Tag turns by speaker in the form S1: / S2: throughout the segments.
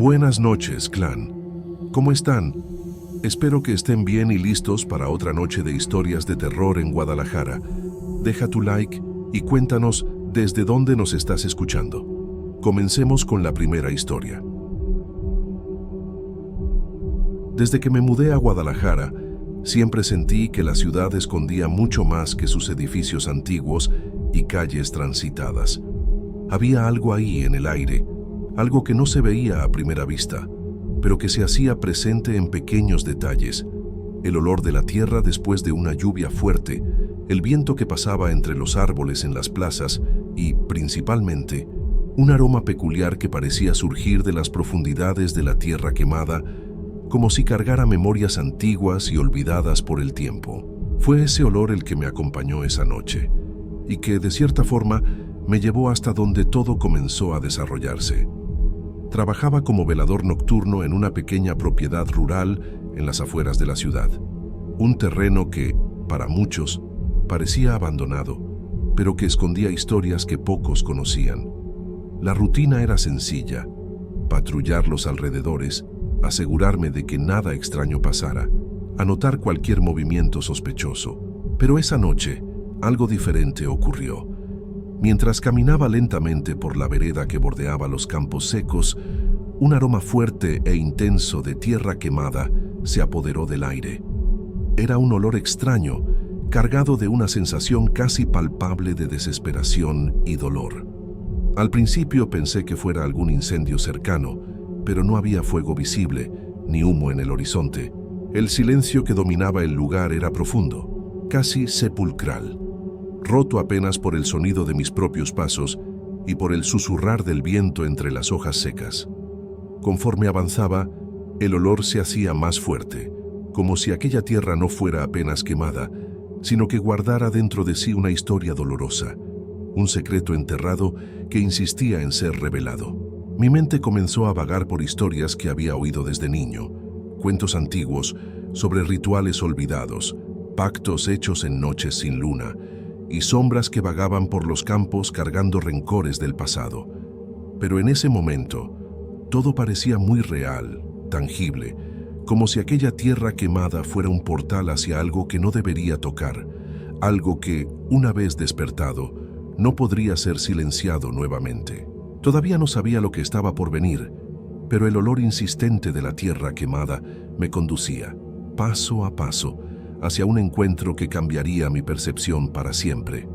S1: Buenas noches, clan. ¿Cómo están? Espero que estén bien y listos para otra noche de historias de terror en Guadalajara. Deja tu like y cuéntanos desde dónde nos estás escuchando. Comencemos con la primera historia. Desde que me mudé a Guadalajara, siempre sentí que la ciudad escondía mucho más que sus edificios antiguos y calles transitadas. Había algo ahí en el aire, algo que no se veía a primera vista, pero que se hacía presente en pequeños detalles. El olor de la tierra después de una lluvia fuerte, el viento que pasaba entre los árboles en las plazas y, principalmente, un aroma peculiar que parecía surgir de las profundidades de la tierra quemada, como si cargara memorias antiguas y olvidadas por el tiempo. Fue ese olor el que me acompañó esa noche, y que, de cierta forma, me llevó hasta donde todo comenzó a desarrollarse. Trabajaba como velador nocturno en una pequeña propiedad rural en las afueras de la ciudad. Un terreno que, para muchos, parecía abandonado, pero que escondía historias que pocos conocían. La rutina era sencilla: patrullar los alrededores, asegurarme de que nada extraño pasara, anotar cualquier movimiento sospechoso. Pero esa noche, algo diferente ocurrió. Mientras caminaba lentamente por la vereda que bordeaba los campos secos, un aroma fuerte e intenso de tierra quemada se apoderó del aire. Era un olor extraño, cargado de una sensación casi palpable de desesperación y dolor. Al principio pensé que fuera algún incendio cercano, pero no había fuego visible, ni humo en el horizonte. El silencio que dominaba el lugar era profundo, casi sepulcral, roto apenas por el sonido de mis propios pasos y por el susurrar del viento entre las hojas secas. Conforme avanzaba, el olor se hacía más fuerte, como si aquella tierra no fuera apenas quemada, sino que guardara dentro de sí una historia dolorosa, un secreto enterrado que insistía en ser revelado. Mi mente comenzó a vagar por historias que había oído desde niño, cuentos antiguos sobre rituales olvidados, pactos hechos en noches sin luna, y sombras que vagaban por los campos cargando rencores del pasado. Pero en ese momento, todo parecía muy real, tangible, como si aquella tierra quemada fuera un portal hacia algo que no debería tocar, algo que, una vez despertado, no podría ser silenciado nuevamente. Todavía no sabía lo que estaba por venir, pero el olor insistente de la tierra quemada me conducía, paso a paso, hacia un encuentro que cambiaría mi percepción para siempre.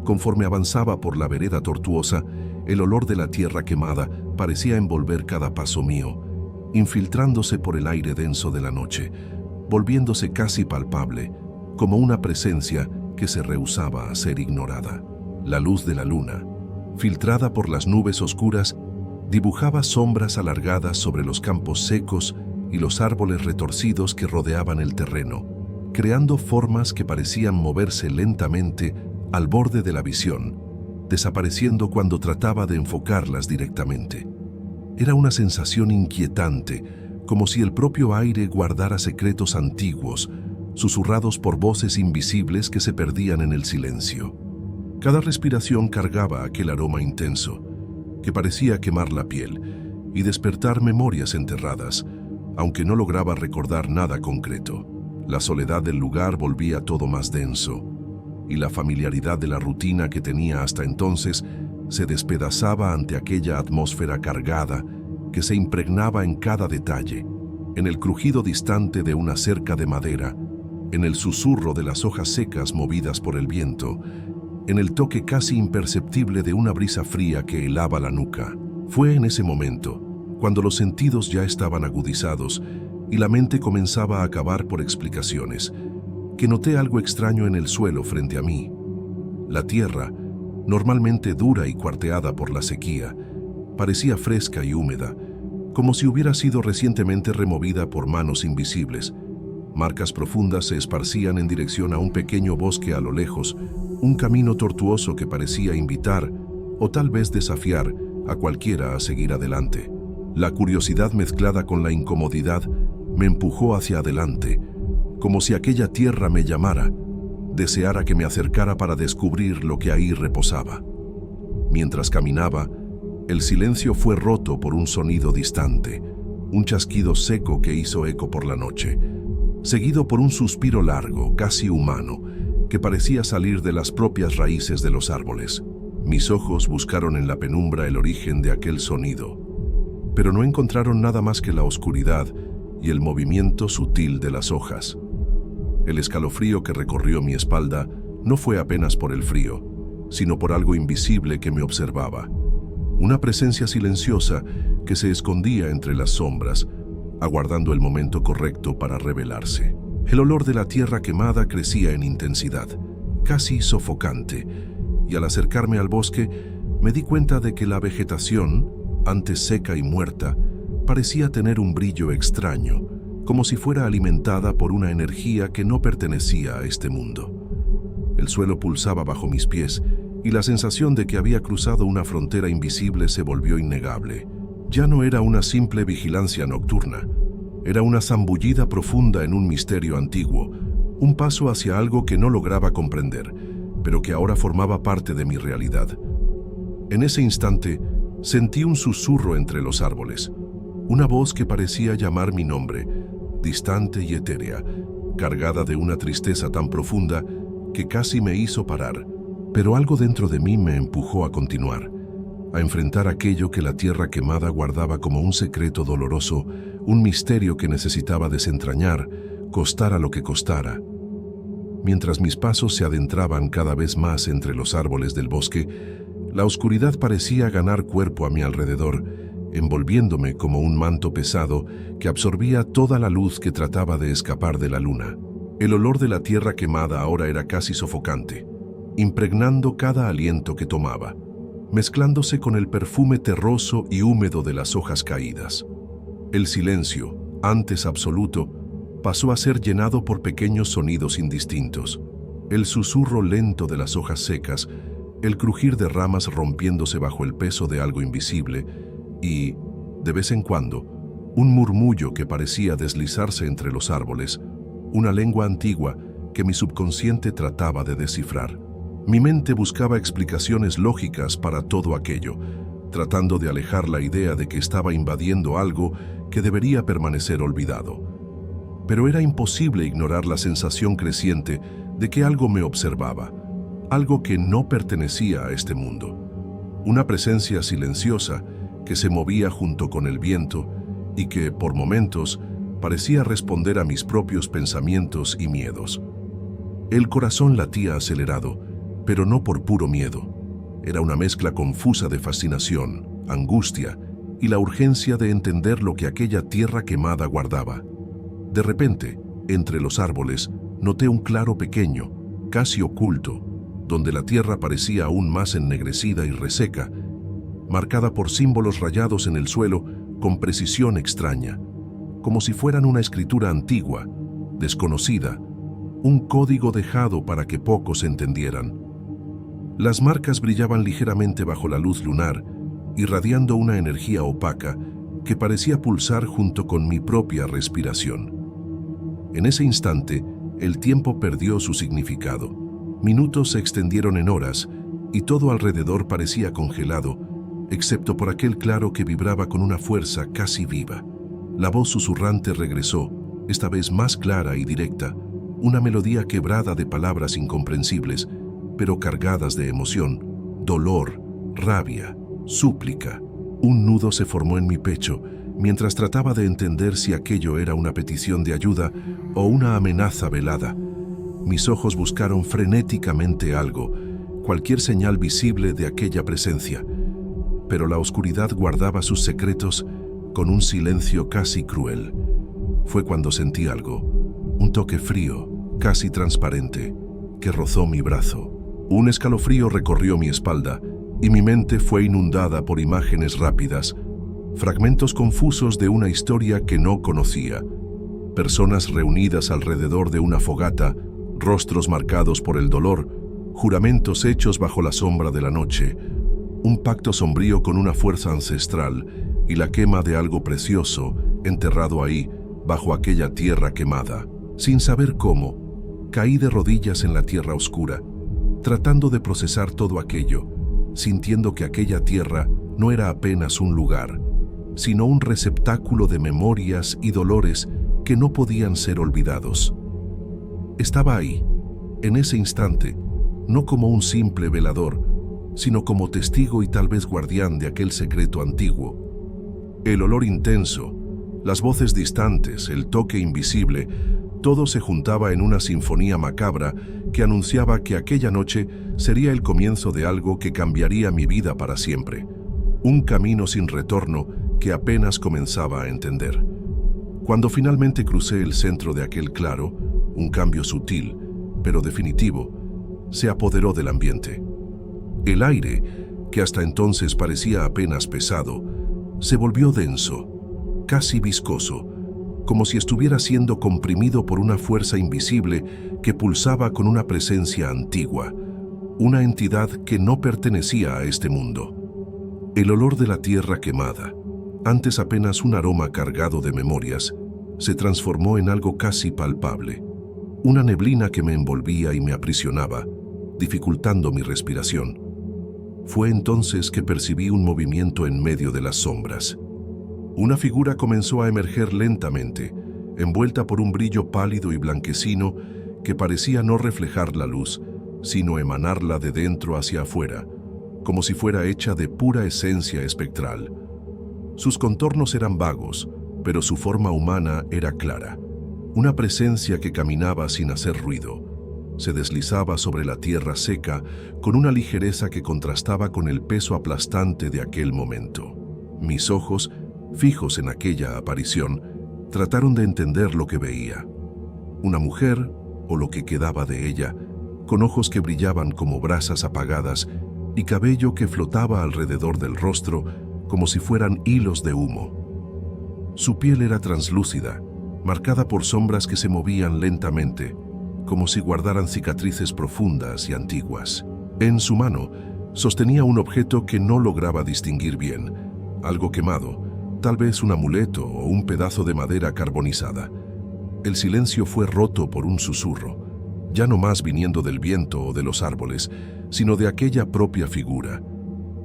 S1: Conforme avanzaba por la vereda tortuosa, el olor de la tierra quemada parecía envolver cada paso mío, infiltrándose por el aire denso de la noche, volviéndose casi palpable, como una presencia que se rehusaba a ser ignorada. La luz de la luna, filtrada por las nubes oscuras, dibujaba sombras alargadas sobre los campos secos y los árboles retorcidos que rodeaban el terreno, creando formas que parecían moverse lentamente al borde de la visión, desapareciendo cuando trataba de enfocarlas directamente. Era una sensación inquietante, como si el propio aire guardara secretos antiguos, susurrados por voces invisibles que se perdían en el silencio. Cada respiración cargaba aquel aroma intenso, que parecía quemar la piel y despertar memorias enterradas, aunque no lograba recordar nada concreto. La soledad del lugar volvía todo más denso, y la familiaridad de la rutina que tenía hasta entonces se despedazaba ante aquella atmósfera cargada que se impregnaba en cada detalle, en el crujido distante de una cerca de madera, en el susurro de las hojas secas movidas por el viento, en el toque casi imperceptible de una brisa fría que helaba la nuca. Fue en ese momento, cuando los sentidos ya estaban agudizados y la mente comenzaba a cavar por explicaciones, que noté algo extraño en el suelo frente a mí. La tierra, normalmente dura y cuarteada por la sequía, parecía fresca y húmeda, como si hubiera sido recientemente removida por manos invisibles. Marcas profundas se esparcían en dirección a un pequeño bosque a lo lejos, un camino tortuoso que parecía invitar, o tal vez desafiar, a cualquiera a seguir adelante. La curiosidad mezclada con la incomodidad me empujó hacia adelante, como si aquella tierra me llamara, deseara que me acercara para descubrir lo que ahí reposaba. Mientras caminaba, El silencio fue roto por un sonido distante, un chasquido seco que hizo eco por la noche, seguido por un suspiro largo, casi humano, que parecía salir de las propias raíces de los árboles. Mis ojos buscaron en la penumbra el origen de aquel sonido, pero no encontraron nada más que la oscuridad y el movimiento sutil de las hojas. El escalofrío que recorrió mi espalda no fue apenas por el frío, sino por algo invisible que me observaba. Una presencia silenciosa que se escondía entre las sombras, aguardando el momento correcto para revelarse. El olor de la tierra quemada crecía en intensidad, casi sofocante, y al acercarme al bosque me di cuenta de que la vegetación, antes seca y muerta, parecía tener un brillo extraño, como si fuera alimentada por una energía que no pertenecía a este mundo. El suelo pulsaba bajo mis pies y la sensación de que había cruzado una frontera invisible se volvió innegable. Ya no era una simple vigilancia nocturna, era una zambullida profunda en un misterio antiguo, un paso hacia algo que no lograba comprender, pero que ahora formaba parte de mi realidad. En ese instante, sentí un susurro entre los árboles, una voz que parecía llamar mi nombre, distante y etérea, cargada de una tristeza tan profunda que casi me hizo parar, pero algo dentro de mí me empujó a continuar, a enfrentar aquello que la tierra quemada guardaba como un secreto doloroso, un misterio que necesitaba desentrañar, costara lo que costara. Mientras mis pasos se adentraban cada vez más entre los árboles del bosque, la oscuridad parecía ganar cuerpo a mi alrededor, envolviéndome como un manto pesado que absorbía toda la luz que trataba de escapar de la luna. El olor de la tierra quemada ahora era casi sofocante, impregnando cada aliento que tomaba, mezclándose con el perfume terroso y húmedo de las hojas caídas. El silencio, antes absoluto, pasó a ser llenado por pequeños sonidos indistintos. El susurro lento de las hojas secas, el crujir de ramas rompiéndose bajo el peso de algo invisible y, de vez en cuando, un murmullo que parecía deslizarse entre los árboles, una lengua antigua que mi subconsciente trataba de descifrar. Mi mente buscaba explicaciones lógicas para todo aquello, tratando de alejar la idea de que estaba invadiendo algo que debería permanecer olvidado. Pero era imposible ignorar la sensación creciente de que algo me observaba, algo que no pertenecía a este mundo. Una presencia silenciosa que se movía junto con el viento y que, por momentos, parecía responder a mis propios pensamientos y miedos. El corazón latía acelerado, pero no por puro miedo. Era una mezcla confusa de fascinación, angustia y la urgencia de entender lo que aquella tierra quemada guardaba. De repente, entre los árboles, noté un claro pequeño, casi oculto, donde la tierra parecía aún más ennegrecida y reseca, marcada por símbolos rayados en el suelo con precisión extraña, como si fueran una escritura antigua, desconocida, un código dejado para que pocos entendieran. Las marcas brillaban ligeramente bajo la luz lunar, irradiando una energía opaca que parecía pulsar junto con mi propia respiración. En ese instante, el tiempo perdió su significado. Minutos se extendieron en horas y todo alrededor parecía congelado, excepto por aquel claro que vibraba con una fuerza casi viva. La voz susurrante regresó, esta vez más clara y directa, una melodía quebrada de palabras incomprensibles, pero cargadas de emoción, dolor, rabia, súplica. Un nudo se formó en mi pecho mientras trataba de entender si aquello era una petición de ayuda o una amenaza velada. Mis ojos buscaron frenéticamente algo, cualquier señal visible de aquella presencia, pero la oscuridad guardaba sus secretos con un silencio casi cruel. Fue cuando sentí algo, un toque frío, casi transparente, que rozó mi brazo. Un escalofrío recorrió mi espalda y mi mente fue inundada por imágenes rápidas, fragmentos confusos de una historia que no conocía. Personas reunidas alrededor de una fogata, rostros marcados por el dolor, juramentos hechos bajo la sombra de la noche, un pacto sombrío con una fuerza ancestral y la quema de algo precioso enterrado ahí, bajo aquella tierra quemada. Sin saber cómo, caí de rodillas en la tierra oscura, tratando de procesar todo aquello, sintiendo que aquella tierra no era apenas un lugar, sino un receptáculo de memorias y dolores que no podían ser olvidados. Estaba ahí, en ese instante, no como un simple velador, sino como testigo y tal vez guardián de aquel secreto antiguo. El olor intenso, las voces distantes, el toque invisible, todo se juntaba en una sinfonía macabra que anunciaba que aquella noche sería el comienzo de algo que cambiaría mi vida para siempre. Un camino sin retorno que apenas comenzaba a entender. Cuando finalmente crucé el centro de aquel claro, un cambio sutil, pero definitivo, se apoderó del ambiente. El aire, que hasta entonces parecía apenas pesado, se volvió denso, casi viscoso, como si estuviera siendo comprimido por una fuerza invisible que pulsaba con una presencia antigua, una entidad que no pertenecía a este mundo. El olor de la tierra quemada, antes apenas un aroma cargado de memorias, se transformó en algo casi palpable, una neblina que me envolvía y me aprisionaba, dificultando mi respiración. Fue entonces que percibí un movimiento en medio de las sombras. Una figura comenzó a emerger lentamente, envuelta por un brillo pálido y blanquecino que parecía no reflejar la luz, sino emanarla de dentro hacia afuera, como si fuera hecha de pura esencia espectral. Sus contornos eran vagos, pero su forma humana era clara. Una presencia que caminaba sin hacer ruido. Se deslizaba sobre la tierra seca con una ligereza que contrastaba con el peso aplastante de aquel momento. Mis ojos, fijos en aquella aparición, trataron de entender lo que veía. Una mujer, o lo que quedaba de ella, con ojos que brillaban como brasas apagadas y cabello que flotaba alrededor del rostro como si fueran hilos de humo. Su piel era translúcida, marcada por sombras que se movían lentamente, como si guardaran cicatrices profundas y antiguas. En su mano sostenía un objeto que no lograba distinguir bien, algo quemado, tal vez un amuleto o un pedazo de madera carbonizada. El silencio fue roto por un susurro, ya no más viniendo del viento o de los árboles, sino de aquella propia figura.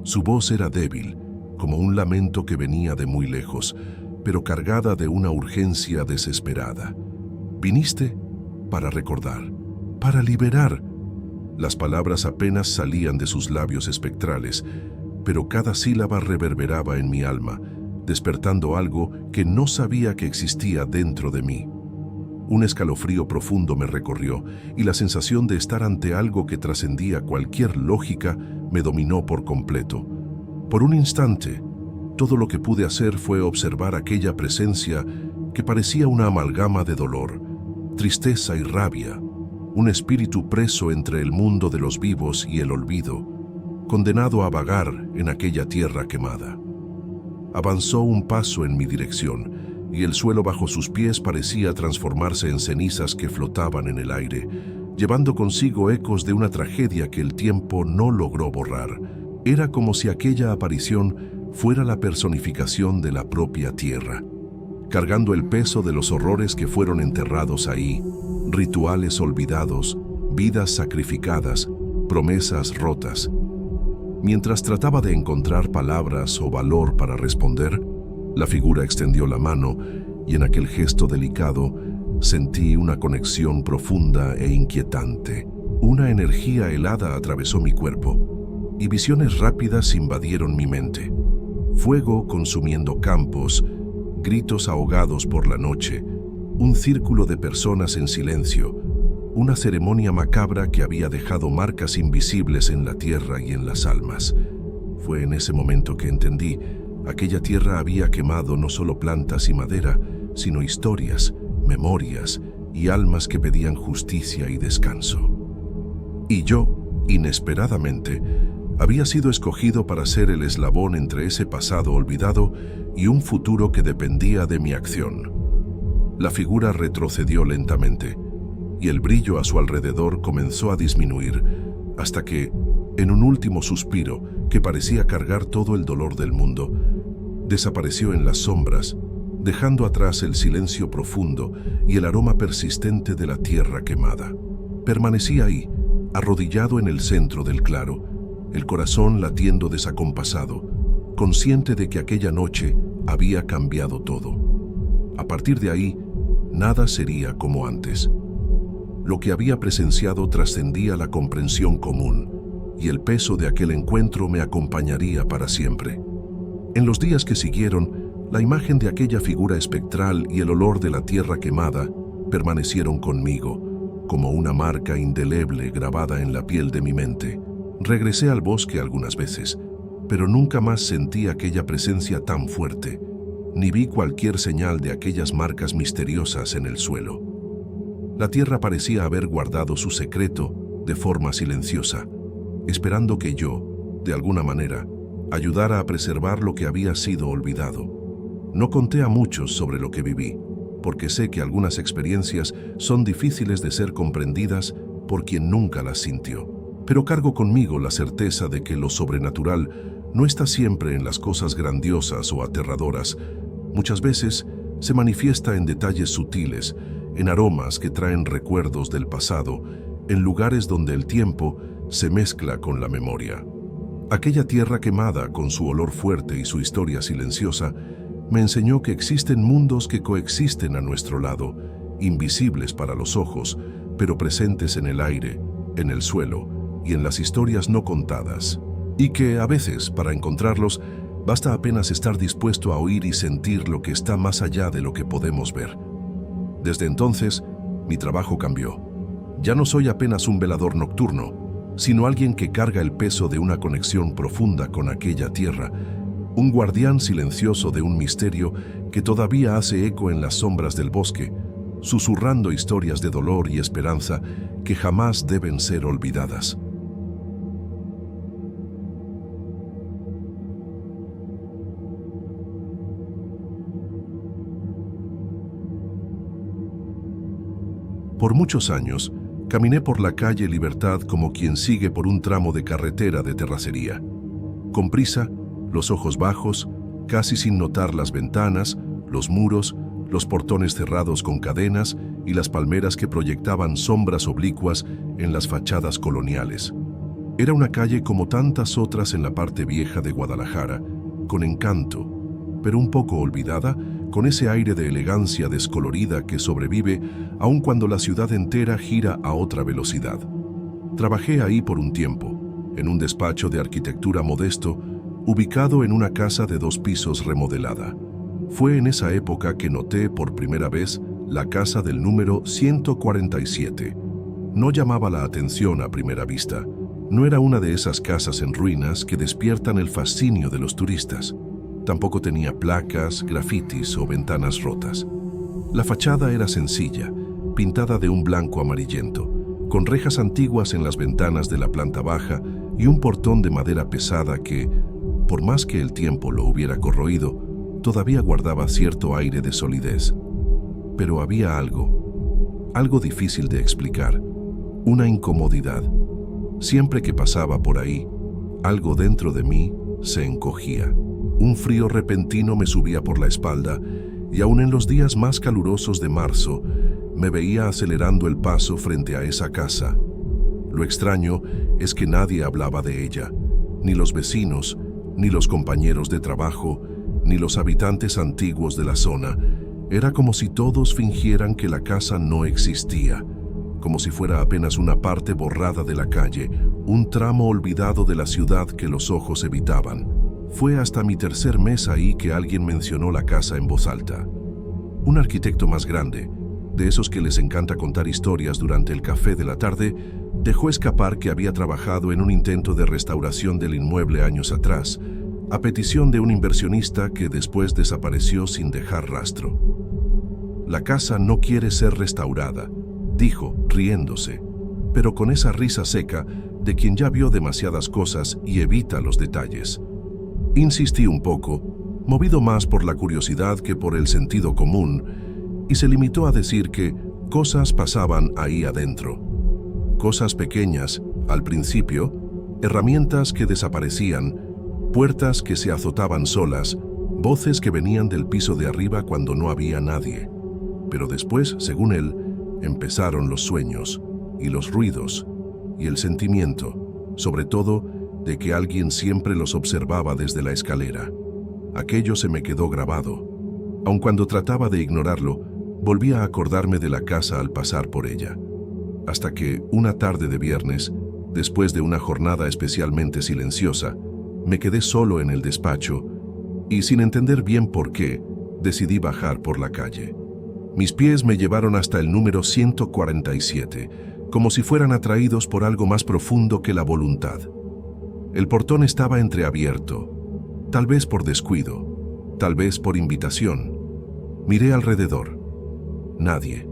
S1: Su voz era débil, como un lamento que venía de muy lejos, pero cargada de una urgencia desesperada. «Viniste para recordar, para liberar». Las palabras apenas salían de sus labios espectrales, pero cada sílaba reverberaba en mi alma, despertando algo que no sabía que existía dentro de mí. Un escalofrío profundo me recorrió y la sensación de estar ante algo que trascendía cualquier lógica me dominó por completo. Por un instante, todo lo que pude hacer fue observar aquella presencia que parecía una amalgama de dolor, tristeza y rabia, un espíritu preso entre el mundo de los vivos y el olvido, condenado a vagar en aquella tierra quemada. Avanzó un paso en mi dirección, y el suelo bajo sus pies parecía transformarse en cenizas que flotaban en el aire, llevando consigo ecos de una tragedia que el tiempo no logró borrar. Era como si aquella aparición fuera la personificación de la propia tierra, cargando el peso de los horrores que fueron enterrados ahí, rituales olvidados, vidas sacrificadas, promesas rotas. Mientras trataba de encontrar palabras o valor para responder, la figura extendió la mano y en aquel gesto delicado sentí una conexión profunda e inquietante. Una energía helada atravesó mi cuerpo y visiones rápidas invadieron mi mente. Fuego consumiendo campos, gritos ahogados por la noche, un círculo de personas en silencio, una ceremonia macabra que había dejado marcas invisibles en la tierra y en las almas. Fue en ese momento que entendí. Aquella tierra había quemado no solo plantas y madera, sino historias, memorias y almas que pedían justicia y descanso. Y yo, inesperadamente, había sido escogido para ser el eslabón entre ese pasado olvidado y un futuro que dependía de mi acción. La figura retrocedió lentamente, y el brillo a su alrededor comenzó a disminuir, hasta que, en un último suspiro que parecía cargar todo el dolor del mundo, desapareció en las sombras, dejando atrás el silencio profundo y el aroma persistente de la tierra quemada. Permanecí ahí, arrodillado en el centro del claro, el corazón latiendo desacompasado, consciente de que aquella noche había cambiado todo. A partir de ahí, nada sería como antes. Lo que había presenciado trascendía la comprensión común, y el peso de aquel encuentro me acompañaría para siempre. En los días que siguieron, la imagen de aquella figura espectral y el olor de la tierra quemada permanecieron conmigo, como una marca indeleble grabada en la piel de mi mente. Regresé al bosque algunas veces, pero nunca más sentí aquella presencia tan fuerte, ni vi cualquier señal de aquellas marcas misteriosas en el suelo. La tierra parecía haber guardado su secreto de forma silenciosa, esperando que yo, de alguna manera, ayudara a preservar lo que había sido olvidado. No conté a muchos sobre lo que viví, porque sé que algunas experiencias son difíciles de ser comprendidas por quien nunca las sintió. Pero cargo conmigo la certeza de que lo sobrenatural no está siempre en las cosas grandiosas o aterradoras. Muchas veces se manifiesta en detalles sutiles, en aromas que traen recuerdos del pasado, en lugares donde el tiempo se mezcla con la memoria. Aquella tierra quemada, con su olor fuerte y su historia silenciosa, me enseñó que existen mundos que coexisten a nuestro lado, invisibles para los ojos, pero presentes en el aire, en el suelo y en las historias no contadas. Y que, a veces, para encontrarlos, basta apenas estar dispuesto a oír y sentir lo que está más allá de lo que podemos ver. Desde entonces, mi trabajo cambió. Ya no soy apenas un velador nocturno, sino alguien que carga el peso de una conexión profunda con aquella tierra, un guardián silencioso de un misterio que todavía hace eco en las sombras del bosque, susurrando historias de dolor y esperanza que jamás deben ser olvidadas. Por muchos años, caminé por la calle Libertad como quien sigue por un tramo de carretera de terracería. Con prisa, los ojos bajos, casi sin notar las ventanas, los muros, los portones cerrados con cadenas y las palmeras que proyectaban sombras oblicuas en las fachadas coloniales. Era una calle como tantas otras en la parte vieja de Guadalajara, con encanto, pero un poco olvidada, con ese aire de elegancia descolorida que sobrevive aun cuando la ciudad entera gira a otra velocidad. Trabajé ahí por un tiempo, en un despacho de arquitectura modesto, ubicado en una casa de 2 pisos remodelada. Fue en esa época que noté por primera vez la casa del número 147. No llamaba la atención a primera vista. No era una de esas casas en ruinas que despiertan el fascinio de los turistas. Tampoco tenía placas, grafitis o ventanas rotas. La fachada era sencilla, pintada de un blanco amarillento, con rejas antiguas en las ventanas de la planta baja y un portón de madera pesada que, por más que el tiempo lo hubiera corroído, todavía guardaba cierto aire de solidez. Pero había algo difícil de explicar, una incomodidad. Siempre que pasaba por ahí, algo dentro de mí se encogía. Un frío repentino me subía por la espalda y aun en los días más calurosos de marzo, me veía acelerando el paso frente a esa casa. Lo extraño es que nadie hablaba de ella, ni los vecinos, ni los compañeros de trabajo, ni los habitantes antiguos de la zona. Era como si todos fingieran que la casa no existía, como si fuera apenas una parte borrada de la calle, un tramo olvidado de la ciudad que los ojos evitaban. Fue hasta mi tercer mes ahí que alguien mencionó la casa en voz alta. Un arquitecto más grande, de esos que les encanta contar historias durante el café de la tarde, dejó escapar que había trabajado en un intento de restauración del inmueble años atrás, a petición de un inversionista que después desapareció sin dejar rastro. La casa no quiere ser restaurada, dijo, riéndose, pero con esa risa seca de quien ya vio demasiadas cosas y evita los detalles. Insistí un poco, movido más por la curiosidad que por el sentido común, y se limitó a decir que cosas pasaban ahí adentro. Cosas pequeñas, al principio, herramientas que desaparecían, puertas que se azotaban solas, voces que venían del piso de arriba cuando no había nadie. Pero después, según él, empezaron los sueños, y los ruidos, y el sentimiento, sobre todo, de que alguien siempre los observaba desde la escalera. Aquello se me quedó grabado. Aun cuando trataba de ignorarlo, volvía a acordarme de la casa al pasar por ella. Hasta que, una tarde de viernes, después de una jornada especialmente silenciosa, me quedé solo en el despacho y, sin entender bien por qué, decidí bajar por la calle. Mis pies me llevaron hasta el número 147, como si fueran atraídos por algo más profundo que la voluntad. El portón estaba entreabierto, tal vez por descuido, tal vez por invitación. Miré alrededor. Nadie.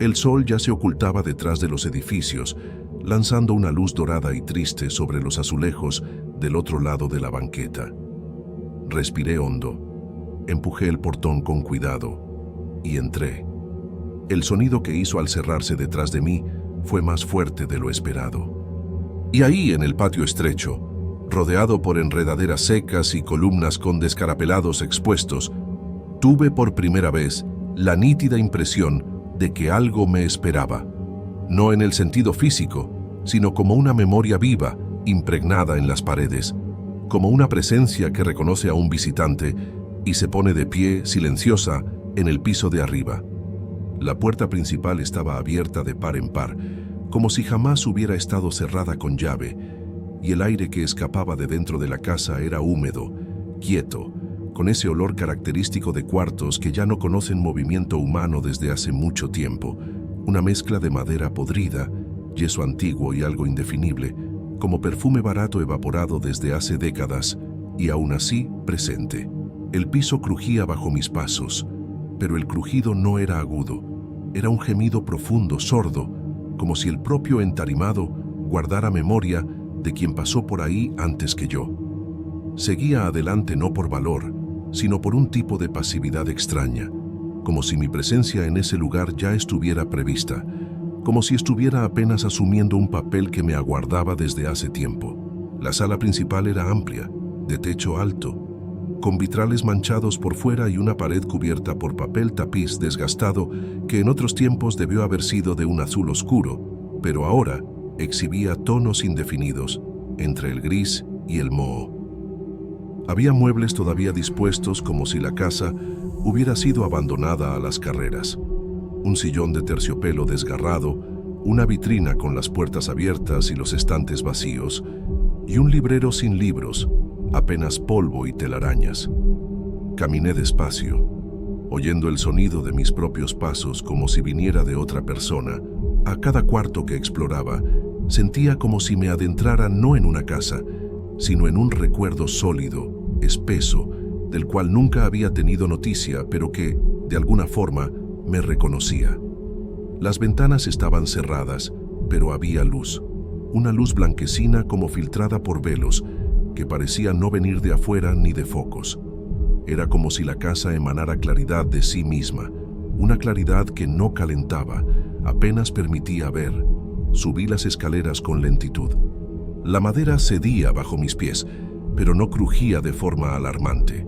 S1: El sol ya se ocultaba detrás de los edificios, lanzando una luz dorada y triste sobre los azulejos del otro lado de la banqueta. Respiré hondo, empujé el portón con cuidado y entré. El sonido que hizo al cerrarse detrás de mí fue más fuerte de lo esperado. Y ahí, en el patio estrecho, rodeado por enredaderas secas y columnas con descarapelados expuestos, tuve por primera vez la nítida impresión de que algo me esperaba, no en el sentido físico, sino como una memoria viva, impregnada en las paredes, como una presencia que reconoce a un visitante y se pone de pie, silenciosa, en el piso de arriba. La puerta principal estaba abierta de par en par, como si jamás hubiera estado cerrada con llave, y el aire que escapaba de dentro de la casa era húmedo, quieto, con ese olor característico de cuartos que ya no conocen movimiento humano desde hace mucho tiempo, una mezcla de madera podrida, yeso antiguo y algo indefinible, como perfume barato evaporado desde hace décadas, y aún así presente. El piso crujía bajo mis pasos, pero el crujido no era agudo, era un gemido profundo, sordo, como si el propio entarimado guardara memoria de quien pasó por ahí antes que yo. Seguía adelante no por valor, sino por un tipo de pasividad extraña, como si mi presencia en ese lugar ya estuviera prevista, como si estuviera apenas asumiendo un papel que me aguardaba desde hace tiempo. La sala principal era amplia, de techo alto, con vitrales manchados por fuera y una pared cubierta por papel tapiz desgastado que en otros tiempos debió haber sido de un azul oscuro, pero ahora exhibía tonos indefinidos entre el gris y el moho. Había muebles todavía dispuestos como si la casa hubiera sido abandonada a las carreras. Un sillón de terciopelo desgarrado, una vitrina con las puertas abiertas y los estantes vacíos, y un librero sin libros, apenas polvo y telarañas. Caminé despacio, oyendo el sonido de mis propios pasos como si viniera de otra persona. A cada cuarto que exploraba, sentía como si me adentrara no en una casa, sino en un recuerdo sólido, espeso, del cual nunca había tenido noticia, pero que, de alguna forma, me reconocía. Las ventanas estaban cerradas, pero había luz, una luz blanquecina como filtrada por velos, que parecía no venir de afuera ni de focos. Era como si la casa emanara claridad de sí misma, una claridad que no calentaba, apenas permitía ver. Subí las escaleras con lentitud. La madera cedía bajo mis pies, pero no crujía de forma alarmante.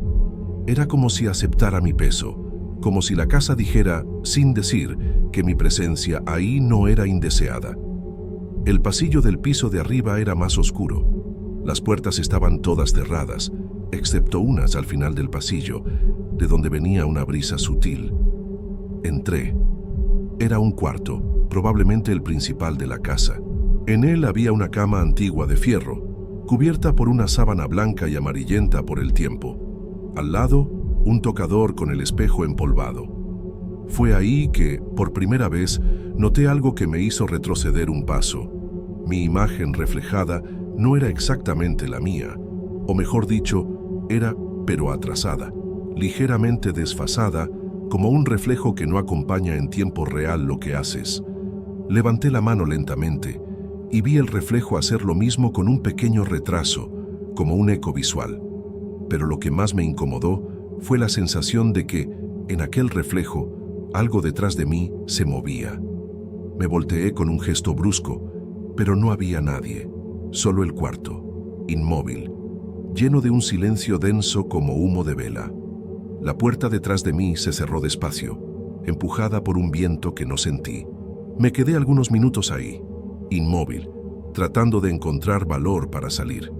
S1: Era como si aceptara mi peso, como si la casa dijera, sin decir, que mi presencia ahí no era indeseada. El pasillo del piso de arriba era más oscuro. Las puertas estaban todas cerradas, excepto unas al final del pasillo, de donde venía una brisa sutil. Entré. Era un cuarto, probablemente el principal de la casa. En él había una cama antigua de fierro, cubierta por una sábana blanca y amarillenta por el tiempo. Al lado, un tocador con el espejo empolvado. Fue ahí que, por primera vez, noté algo que me hizo retroceder un paso. Mi imagen reflejada no era exactamente la mía, o mejor dicho, era, pero atrasada, ligeramente desfasada, como un reflejo que no acompaña en tiempo real lo que haces. Levanté la mano lentamente y vi el reflejo hacer lo mismo con un pequeño retraso, como un eco visual. Pero lo que más me incomodó fue la sensación de que, en aquel reflejo, algo detrás de mí se movía. Me volteé con un gesto brusco, pero no había nadie, solo el cuarto, inmóvil, lleno de un silencio denso como humo de vela. La puerta detrás de mí se cerró despacio, empujada por un viento que no sentí. Me quedé algunos minutos ahí, inmóvil, tratando de encontrar valor para salir.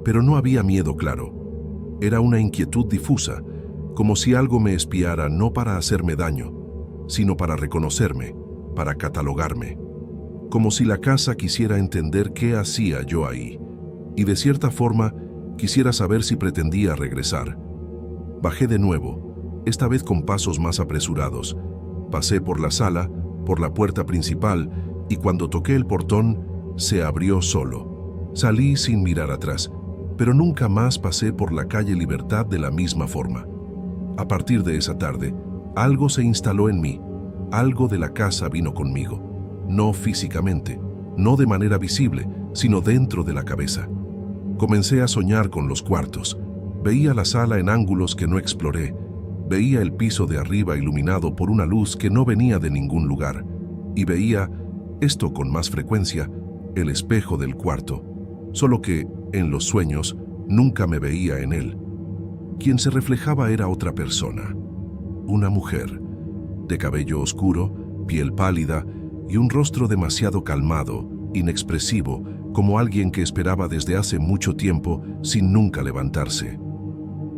S1: Pero no había miedo claro. Era una inquietud difusa, como si algo me espiara no para hacerme daño, sino para reconocerme, para catalogarme. Como si la casa quisiera entender qué hacía yo ahí, y de cierta forma quisiera saber si pretendía regresar. Bajé de nuevo, esta vez con pasos más apresurados. Pasé por la sala, por la puerta principal, y cuando toqué el portón, se abrió solo. Salí sin mirar atrás, pero nunca más pasé por la calle Libertad de la misma forma. A partir de esa tarde, algo se instaló en mí, algo de la casa vino conmigo. No físicamente, no de manera visible, sino dentro de la cabeza. Comencé a soñar con los cuartos. Veía la sala en ángulos que no exploré. Veía el piso de arriba iluminado por una luz que no venía de ningún lugar. Y veía, esto con más frecuencia, el espejo del cuarto. Solo que, en los sueños, nunca me veía en él. Quien se reflejaba era otra persona. Una mujer, de cabello oscuro, piel pálida y un rostro demasiado calmado, inexpresivo, como alguien que esperaba desde hace mucho tiempo sin nunca levantarse.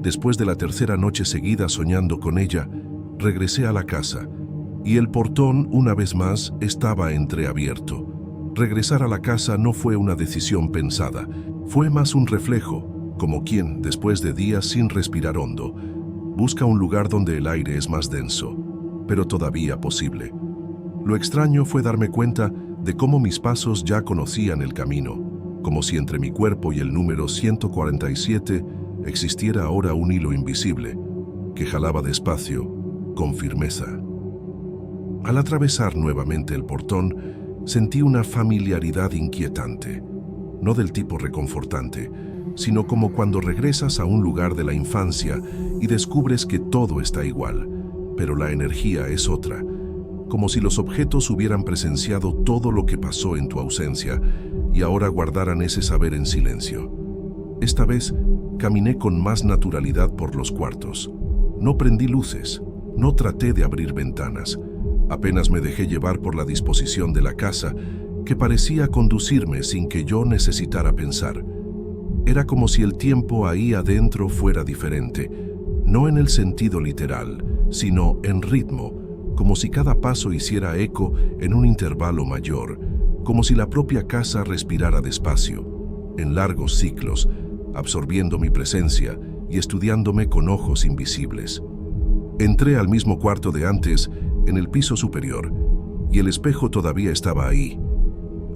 S1: Después de la tercera noche seguida soñando con ella, regresé a la casa y el portón, una vez más, estaba entreabierto. Regresar a la casa no fue una decisión pensada, fue más un reflejo, como quien, después de días sin respirar hondo, busca un lugar donde el aire es más denso, pero todavía posible. Lo extraño fue darme cuenta de cómo mis pasos ya conocían el camino, como si entre mi cuerpo y el número 147 existiera ahora un hilo invisible que jalaba despacio, con firmeza. Al atravesar nuevamente el portón, sentí una familiaridad inquietante, no del tipo reconfortante, sino como cuando regresas a un lugar de la infancia y descubres que todo está igual, pero la energía es otra, como si los objetos hubieran presenciado todo lo que pasó en tu ausencia y ahora guardaran ese saber en silencio. Esta vez, caminé con más naturalidad por los cuartos. No prendí luces, no traté de abrir ventanas. Apenas me dejé llevar por la disposición de la casa, que parecía conducirme sin que yo necesitara pensar. Era como si el tiempo ahí adentro fuera diferente, no en el sentido literal, sino en ritmo, como si cada paso hiciera eco en un intervalo mayor, como si la propia casa respirara despacio, en largos ciclos, absorbiendo mi presencia y estudiándome con ojos invisibles. Entré al mismo cuarto de antes, en el piso superior, y el espejo todavía estaba ahí,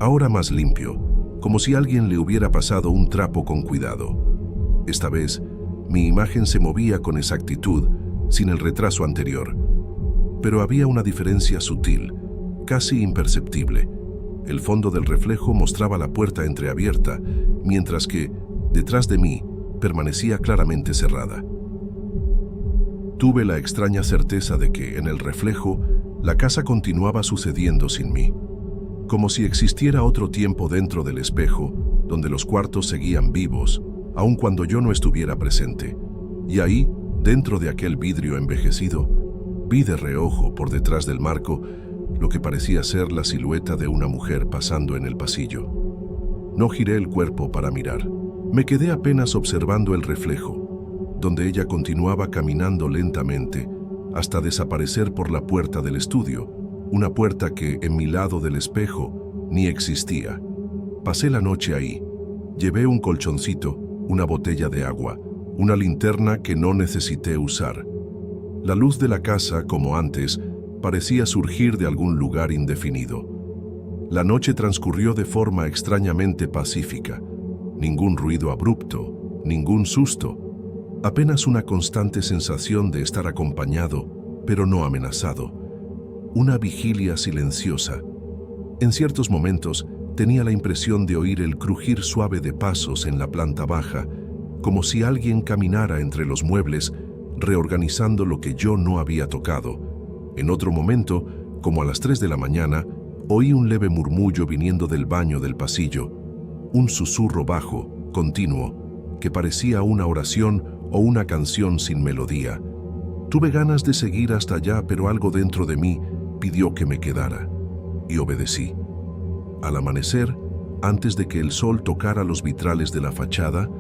S1: ahora más limpio, como si alguien le hubiera pasado un trapo con cuidado. Esta vez, mi imagen se movía con exactitud, sin el retraso anterior. Pero había una diferencia sutil, casi imperceptible. El fondo del reflejo mostraba la puerta entreabierta, mientras que, detrás de mí, permanecía claramente cerrada. Tuve la extraña certeza de que, en el reflejo, la casa continuaba sucediendo sin mí. Como si existiera otro tiempo dentro del espejo, donde los cuartos seguían vivos, aun cuando yo no estuviera presente. Y ahí, dentro de aquel vidrio envejecido, vi de reojo por detrás del marco lo que parecía ser la silueta de una mujer pasando en el pasillo. No giré el cuerpo para mirar. Me quedé apenas observando el reflejo, donde ella continuaba caminando lentamente hasta desaparecer por la puerta del estudio, una puerta que, en mi lado del espejo, ni existía. Pasé la noche ahí. Llevé un colchoncito, una botella de agua, una linterna que no necesité usar. La luz de la casa, como antes, parecía surgir de algún lugar indefinido. La noche transcurrió de forma extrañamente pacífica. Ningún ruido abrupto, ningún susto. Apenas una constante sensación de estar acompañado, pero no amenazado. Una vigilia silenciosa. En ciertos momentos, tenía la impresión de oír el crujir suave de pasos en la planta baja, como si alguien caminara entre los muebles, reorganizando lo que yo no había tocado. En otro momento, como a las 3 de la mañana, oí un leve murmullo viniendo del baño del pasillo, un susurro bajo, continuo, que parecía una oración o una canción sin melodía. Tuve ganas de seguir hasta allá, pero algo dentro de mí pidió que me quedara, y obedecí. Al amanecer, antes de que el sol tocara los vitrales de la fachada,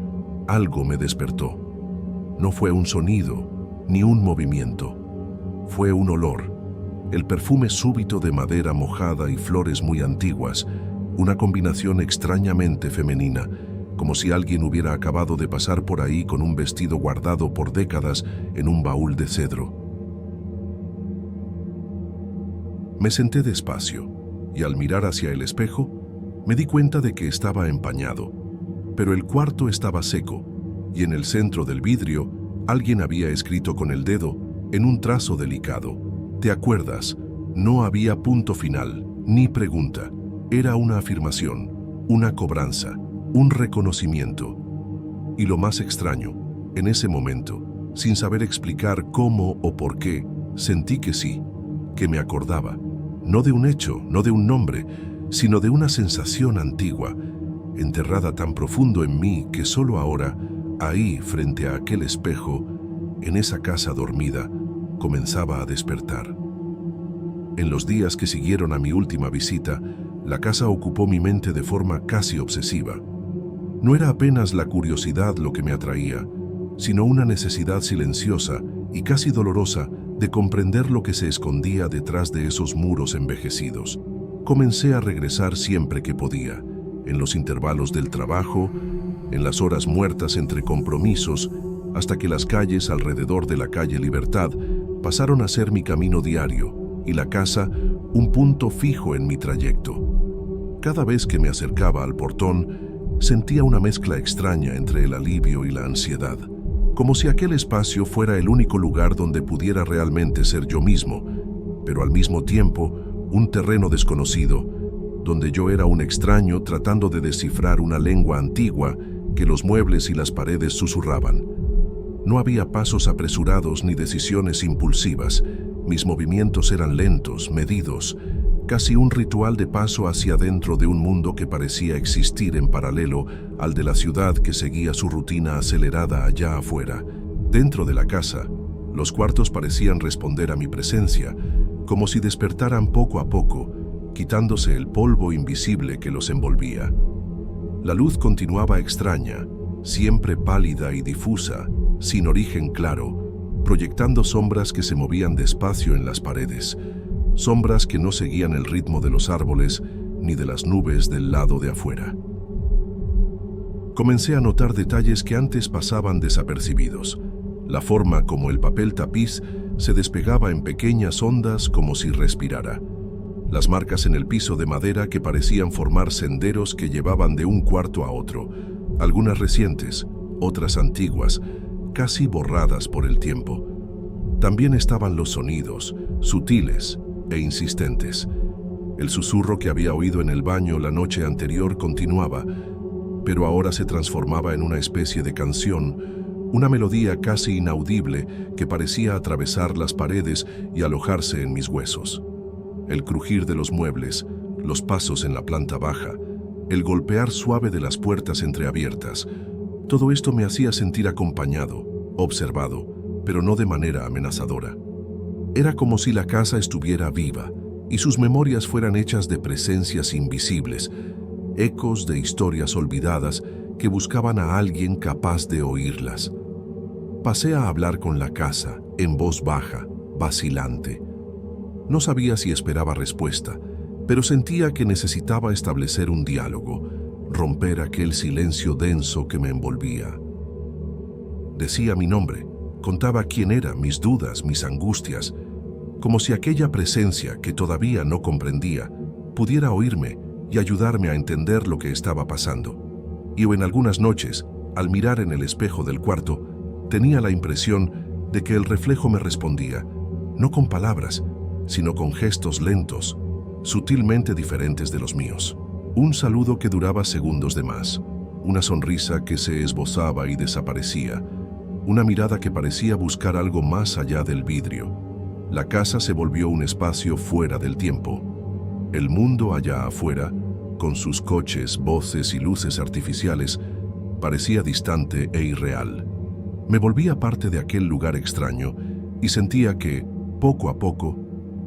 S1: algo me despertó. No fue un sonido, ni un movimiento. Fue un olor, el perfume súbito de madera mojada y flores muy antiguas, una combinación extrañamente femenina, como si alguien hubiera acabado de pasar por ahí con un vestido guardado por décadas en un baúl de cedro. Me senté despacio y al mirar hacia el espejo, me di cuenta de que estaba empañado, pero el cuarto estaba seco y en el centro del vidrio alguien había escrito con el dedo en un trazo delicado: ¿te acuerdas? No había punto final, ni pregunta. Era una afirmación, una cobranza, un reconocimiento. Y lo más extraño, en ese momento, sin saber explicar cómo o por qué, sentí que sí, que me acordaba, no de un hecho, no de un nombre, sino de una sensación antigua, enterrada tan profundo en mí que solo ahora, ahí frente a aquel espejo, en esa casa dormida, comenzaba a despertar. En los días que siguieron a mi última visita, la casa ocupó mi mente de forma casi obsesiva. No era apenas la curiosidad lo que me atraía, sino una necesidad silenciosa y casi dolorosa de comprender lo que se escondía detrás de esos muros envejecidos. Comencé a regresar siempre que podía, en los intervalos del trabajo, en las horas muertas entre compromisos, hasta que las calles alrededor de la calle Libertad pasaron a ser mi camino diario y la casa un punto fijo en mi trayecto. Cada vez que me acercaba al portón, sentía una mezcla extraña entre el alivio y la ansiedad, como si aquel espacio fuera el único lugar donde pudiera realmente ser yo mismo, pero al mismo tiempo un terreno desconocido, donde yo era un extraño tratando de descifrar una lengua antigua que los muebles y las paredes susurraban. No había pasos apresurados ni decisiones impulsivas. Mis movimientos eran lentos, medidos, casi un ritual de paso hacia adentro de un mundo que parecía existir en paralelo al de la ciudad que seguía su rutina acelerada allá afuera. Dentro de la casa, los cuartos parecían responder a mi presencia, como si despertaran poco a poco, quitándose el polvo invisible que los envolvía. La luz continuaba extraña, siempre pálida y difusa, sin origen claro, proyectando sombras que se movían despacio en las paredes, sombras que no seguían el ritmo de los árboles ni de las nubes del lado de afuera. Comencé a notar detalles que antes pasaban desapercibidos. La forma como el papel tapiz se despegaba en pequeñas ondas como si respirara. Las marcas en el piso de madera que parecían formar senderos que llevaban de un cuarto a otro, algunas recientes, otras antiguas, casi borradas por el tiempo. También estaban los sonidos, sutiles e insistentes. El susurro que había oído en el baño la noche anterior continuaba, pero ahora se transformaba en una especie de canción, una melodía casi inaudible que parecía atravesar las paredes y alojarse en mis huesos. El crujir de los muebles, los pasos en la planta baja, el golpear suave de las puertas entreabiertas, todo esto me hacía sentir acompañado, observado, pero no de manera amenazadora. Era como si la casa estuviera viva y sus memorias fueran hechas de presencias invisibles, ecos de historias olvidadas que buscaban a alguien capaz de oírlas. Pasé a hablar con la casa, en voz baja, vacilante. No sabía si esperaba respuesta, pero sentía que necesitaba establecer un diálogo, romper aquel silencio denso que me envolvía. Decía mi nombre, contaba quién era, mis dudas, mis angustias, como si aquella presencia que todavía no comprendía pudiera oírme y ayudarme a entender lo que estaba pasando. Y en algunas noches, al mirar en el espejo del cuarto, tenía la impresión de que el reflejo me respondía, no con palabras, sino con gestos lentos, sutilmente diferentes de los míos. Un saludo que duraba segundos de más, una sonrisa que se esbozaba y desaparecía, una mirada que parecía buscar algo más allá del vidrio. La casa se volvió un espacio fuera del tiempo. El mundo allá afuera, con sus coches, voces y luces artificiales, parecía distante e irreal. Me volvía parte de aquel lugar extraño y sentía que, poco a poco,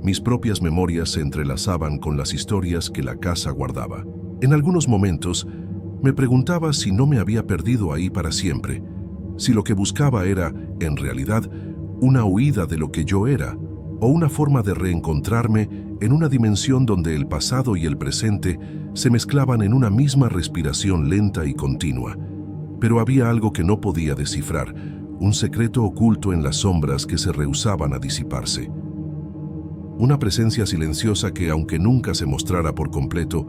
S1: mis propias memorias se entrelazaban con las historias que la casa guardaba. En algunos momentos, Me preguntaba si no me había perdido ahí para siempre, si lo que buscaba era, en realidad, una huida de lo que yo era, o una forma de reencontrarme en una dimensión donde el pasado y el presente se mezclaban en una misma respiración lenta y continua. Pero había algo que no podía descifrar, un secreto oculto en las sombras que se rehusaban a disiparse. Una presencia silenciosa que, aunque nunca se mostrara por completo,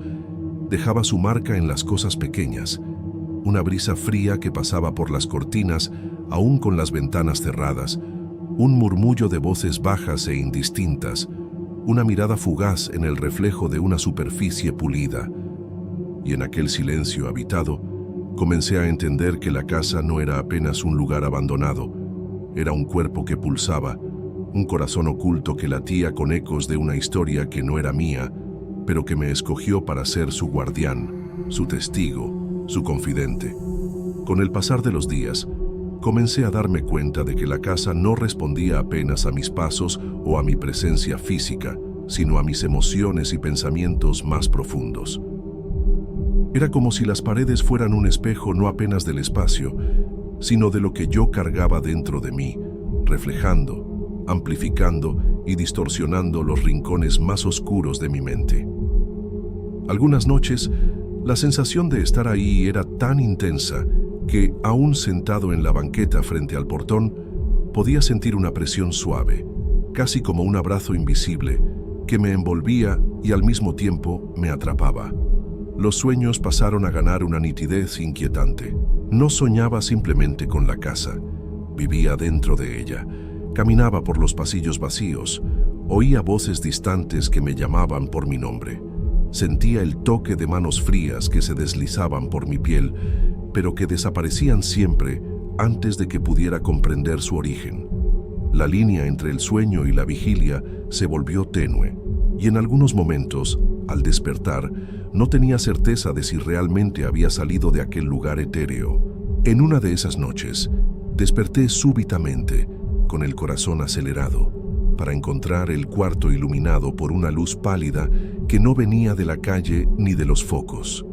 S1: dejaba su marca en las cosas pequeñas. Una brisa fría que pasaba por las cortinas, aún con las ventanas cerradas, un murmullo de voces bajas e indistintas, una mirada fugaz en el reflejo de una superficie pulida. Y en aquel silencio habitado, comencé a entender que la casa no era apenas un lugar abandonado, era un cuerpo que pulsaba, un corazón oculto que latía con ecos de una historia que no era mía, pero que me escogió para ser su guardián, su testigo, su confidente. Con el pasar de los días, comencé a darme cuenta de que la casa no respondía apenas a mis pasos o a mi presencia física, sino a mis emociones y pensamientos más profundos. Era como si las paredes fueran un espejo no apenas del espacio, sino de lo que yo cargaba dentro de mí, reflejando, amplificando y distorsionando los rincones más oscuros de mi mente. Algunas noches, la sensación de estar ahí era tan intensa que, aún sentado en la banqueta frente al portón, podía sentir una presión suave, casi como un abrazo invisible, que me envolvía y al mismo tiempo me atrapaba. Los sueños pasaron a ganar una nitidez inquietante. No soñaba simplemente con la casa, vivía dentro de ella, caminaba por los pasillos vacíos, oía voces distantes que me llamaban por mi nombre. Sentía el toque de manos frías que se deslizaban por mi piel, pero que desaparecían siempre antes de que pudiera comprender su origen. La línea entre el sueño y la vigilia se volvió tenue, y en algunos momentos, al despertar, no tenía certeza de si realmente había salido de aquel lugar etéreo. En una de esas noches, desperté súbitamente, con el corazón acelerado, para encontrar el cuarto iluminado por una luz pálida que no venía de la calle ni de los focos.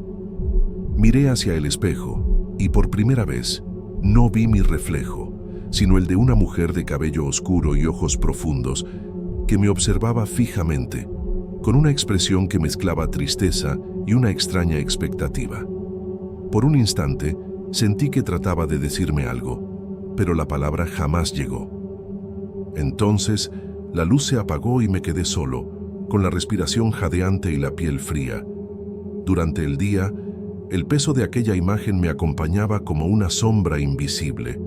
S1: Miré hacia el espejo y por primera vez no vi mi reflejo, sino el de una mujer de cabello oscuro y ojos profundos que me observaba fijamente, con una expresión que mezclaba tristeza y una extraña expectativa. Por un instante sentí que trataba de decirme algo, pero la palabra jamás llegó. Entonces la luz se apagó y me quedé solo, con la respiración jadeante y la piel fría. Durante el día, el peso de aquella imagen me acompañaba como una sombra invisible.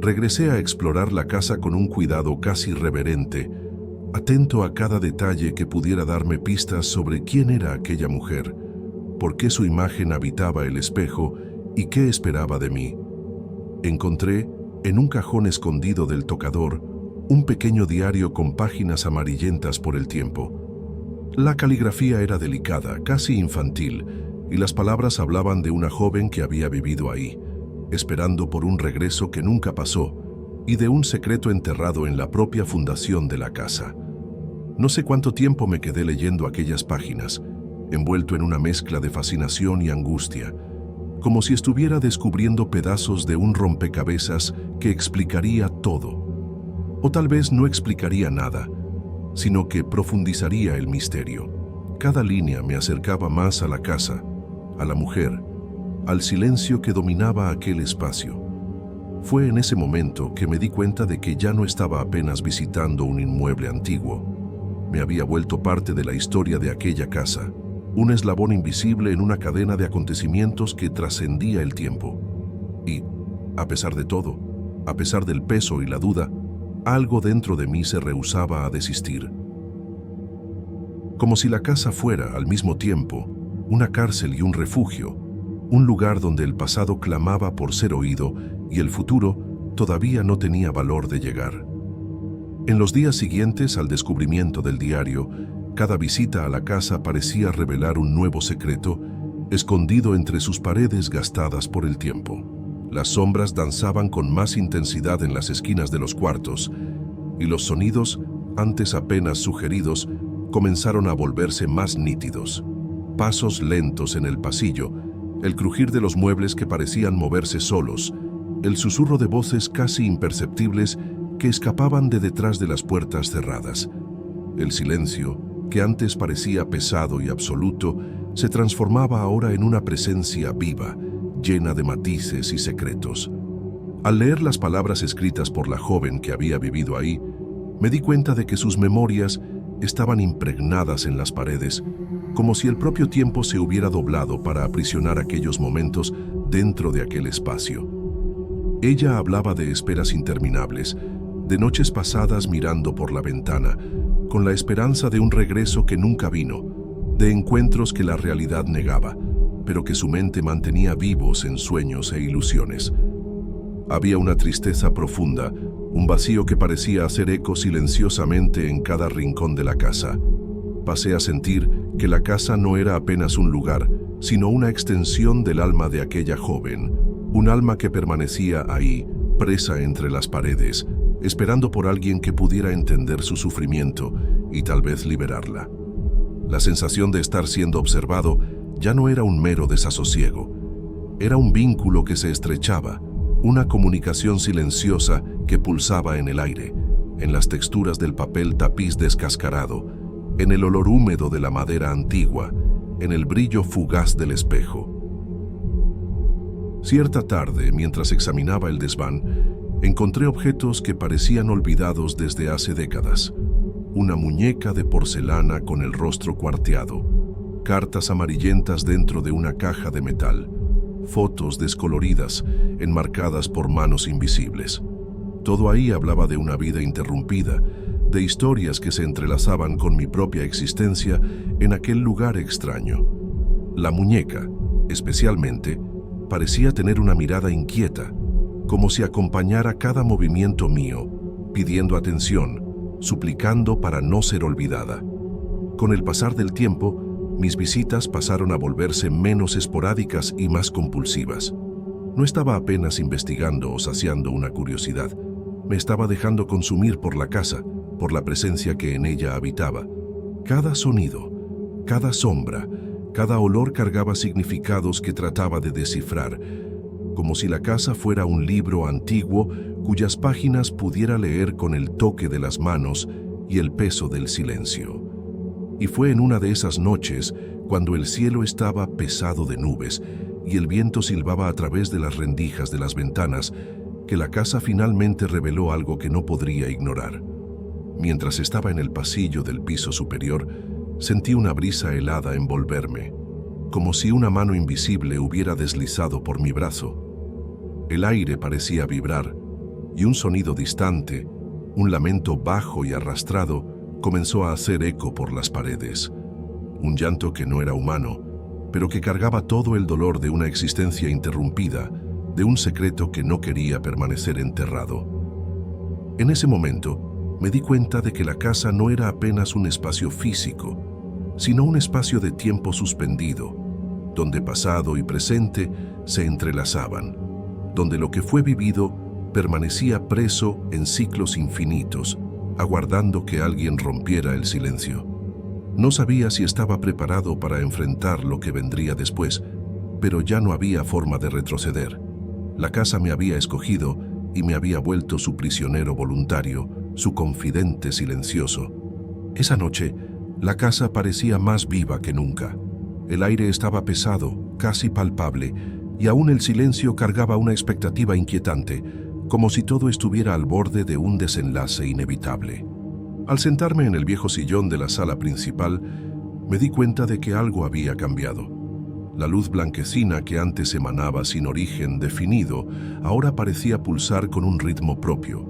S1: Regresé a explorar la casa con un cuidado casi reverente, atento a cada detalle que pudiera darme pistas sobre quién era aquella mujer, por qué su imagen habitaba el espejo y qué esperaba de mí. Encontré, en un cajón escondido del tocador, un pequeño diario con páginas amarillentas por el tiempo. La caligrafía era delicada, casi infantil, y las palabras hablaban de una joven que había vivido ahí, esperando por un regreso que nunca pasó, y de un secreto enterrado en la propia fundación de la casa. No sé cuánto tiempo me quedé leyendo aquellas páginas, envuelto en una mezcla de fascinación y angustia, como si estuviera descubriendo pedazos de un rompecabezas que explicaría todo. O tal vez no explicaría nada, sino que profundizaría el misterio. Cada línea me acercaba más a la casa, a la mujer, al silencio que dominaba aquel espacio. Fue en ese momento que me di cuenta de que ya no estaba apenas visitando un inmueble antiguo. Me había vuelto parte de la historia de aquella casa, un eslabón invisible en una cadena de acontecimientos que trascendía el tiempo. Y, a pesar de todo, a pesar del peso y la duda, algo dentro de mí se rehusaba a desistir. Como si la casa fuera, al mismo tiempo, una cárcel y un refugio, un lugar donde el pasado clamaba por ser oído y el futuro todavía no tenía valor de llegar. En los días siguientes al descubrimiento del diario, cada visita a la casa parecía revelar un nuevo secreto, escondido entre sus paredes gastadas por el tiempo. Las sombras danzaban con más intensidad en las esquinas de los cuartos, y los sonidos, antes apenas sugeridos, comenzaron a volverse más nítidos. Pasos lentos en el pasillo, el crujir de los muebles que parecían moverse solos, el susurro de voces casi imperceptibles que escapaban de detrás de las puertas cerradas. El silencio, que antes parecía pesado y absoluto, se transformaba ahora en una presencia viva, llena de matices y secretos. Al leer las palabras escritas por la joven que había vivido ahí, me di cuenta de que sus memorias estaban impregnadas en las paredes, como si el propio tiempo se hubiera doblado para aprisionar aquellos momentos dentro de aquel espacio. Ella hablaba de esperas interminables, de noches pasadas mirando por la ventana, con la esperanza de un regreso que nunca vino, de encuentros que la realidad negaba, pero que su mente mantenía vivos en sueños e ilusiones. Había una tristeza profunda, un vacío que parecía hacer eco silenciosamente en cada rincón de la casa. Pasé a sentir que la casa no era apenas un lugar, sino una extensión del alma de aquella joven, un alma que permanecía ahí, presa entre las paredes, esperando por alguien que pudiera entender su sufrimiento y tal vez liberarla. La sensación de estar siendo observado ya no era un mero desasosiego, era un vínculo que se estrechaba, una comunicación silenciosa que pulsaba en el aire, en las texturas del papel tapiz descascarado, en el olor húmedo de la madera antigua, en el brillo fugaz del espejo. Cierta tarde, mientras examinaba el desván, encontré objetos que parecían olvidados desde hace décadas. Una muñeca de porcelana con el rostro cuarteado, cartas amarillentas dentro de una caja de metal, fotos descoloridas, enmarcadas por manos invisibles. Todo ahí hablaba de una vida interrumpida, de historias que se entrelazaban con mi propia existencia en aquel lugar extraño. La muñeca, especialmente, parecía tener una mirada inquieta, como si acompañara cada movimiento mío, pidiendo atención, suplicando para no ser olvidada. Con el pasar del tiempo, mis visitas pasaron a volverse menos esporádicas y más compulsivas. No estaba apenas investigando o saciando una curiosidad, me estaba dejando consumir por la casa, por la presencia que en ella habitaba. Cada sonido, cada sombra, cada olor cargaba significados que trataba de descifrar, como si la casa fuera un libro antiguo cuyas páginas pudiera leer con el toque de las manos y el peso del silencio. Y fue en una de esas noches, cuando el cielo estaba pesado de nubes y el viento silbaba a través de las rendijas de las ventanas, que la casa finalmente reveló algo que no podría ignorar. Mientras estaba en el pasillo del piso superior, sentí una brisa helada envolverme, como si una mano invisible hubiera deslizado por mi brazo. El aire parecía vibrar, y un sonido distante, un lamento bajo y arrastrado, comenzó a hacer eco por las paredes. Un llanto que no era humano, pero que cargaba todo el dolor de una existencia interrumpida, de un secreto que no quería permanecer enterrado. En ese momento, me di cuenta de que la casa no era apenas un espacio físico, sino un espacio de tiempo suspendido, donde pasado y presente se entrelazaban, donde lo que fue vivido permanecía preso en ciclos infinitos, aguardando que alguien rompiera el silencio. No sabía si estaba preparado para enfrentar lo que vendría después, pero ya no había forma de retroceder. La casa me había escogido y me había vuelto su prisionero voluntario, su confidente silencioso. Esa noche, la casa parecía más viva que nunca. El aire estaba pesado, casi palpable, y aún el silencio cargaba una expectativa inquietante, como si todo estuviera al borde de un desenlace inevitable. Al sentarme en el viejo sillón de la sala principal, me di cuenta de que algo había cambiado. La luz blanquecina que antes emanaba sin origen definido, ahora parecía pulsar con un ritmo propio.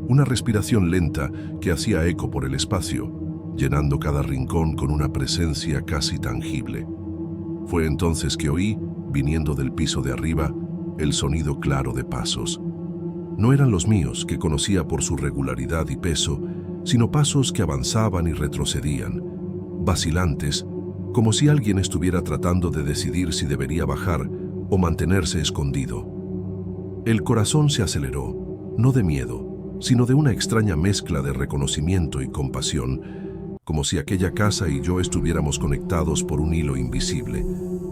S1: Una respiración lenta que hacía eco por el espacio, llenando cada rincón con una presencia casi tangible. Fue entonces que oí, viniendo del piso de arriba, el sonido claro de pasos. No eran los míos, que conocía por su regularidad y peso, sino pasos que avanzaban y retrocedían, vacilantes, como si alguien estuviera tratando de decidir si debería bajar o mantenerse escondido. El corazón se aceleró, no de miedo, sino de una extraña mezcla de reconocimiento y compasión, como si aquella casa y yo estuviéramos conectados por un hilo invisible,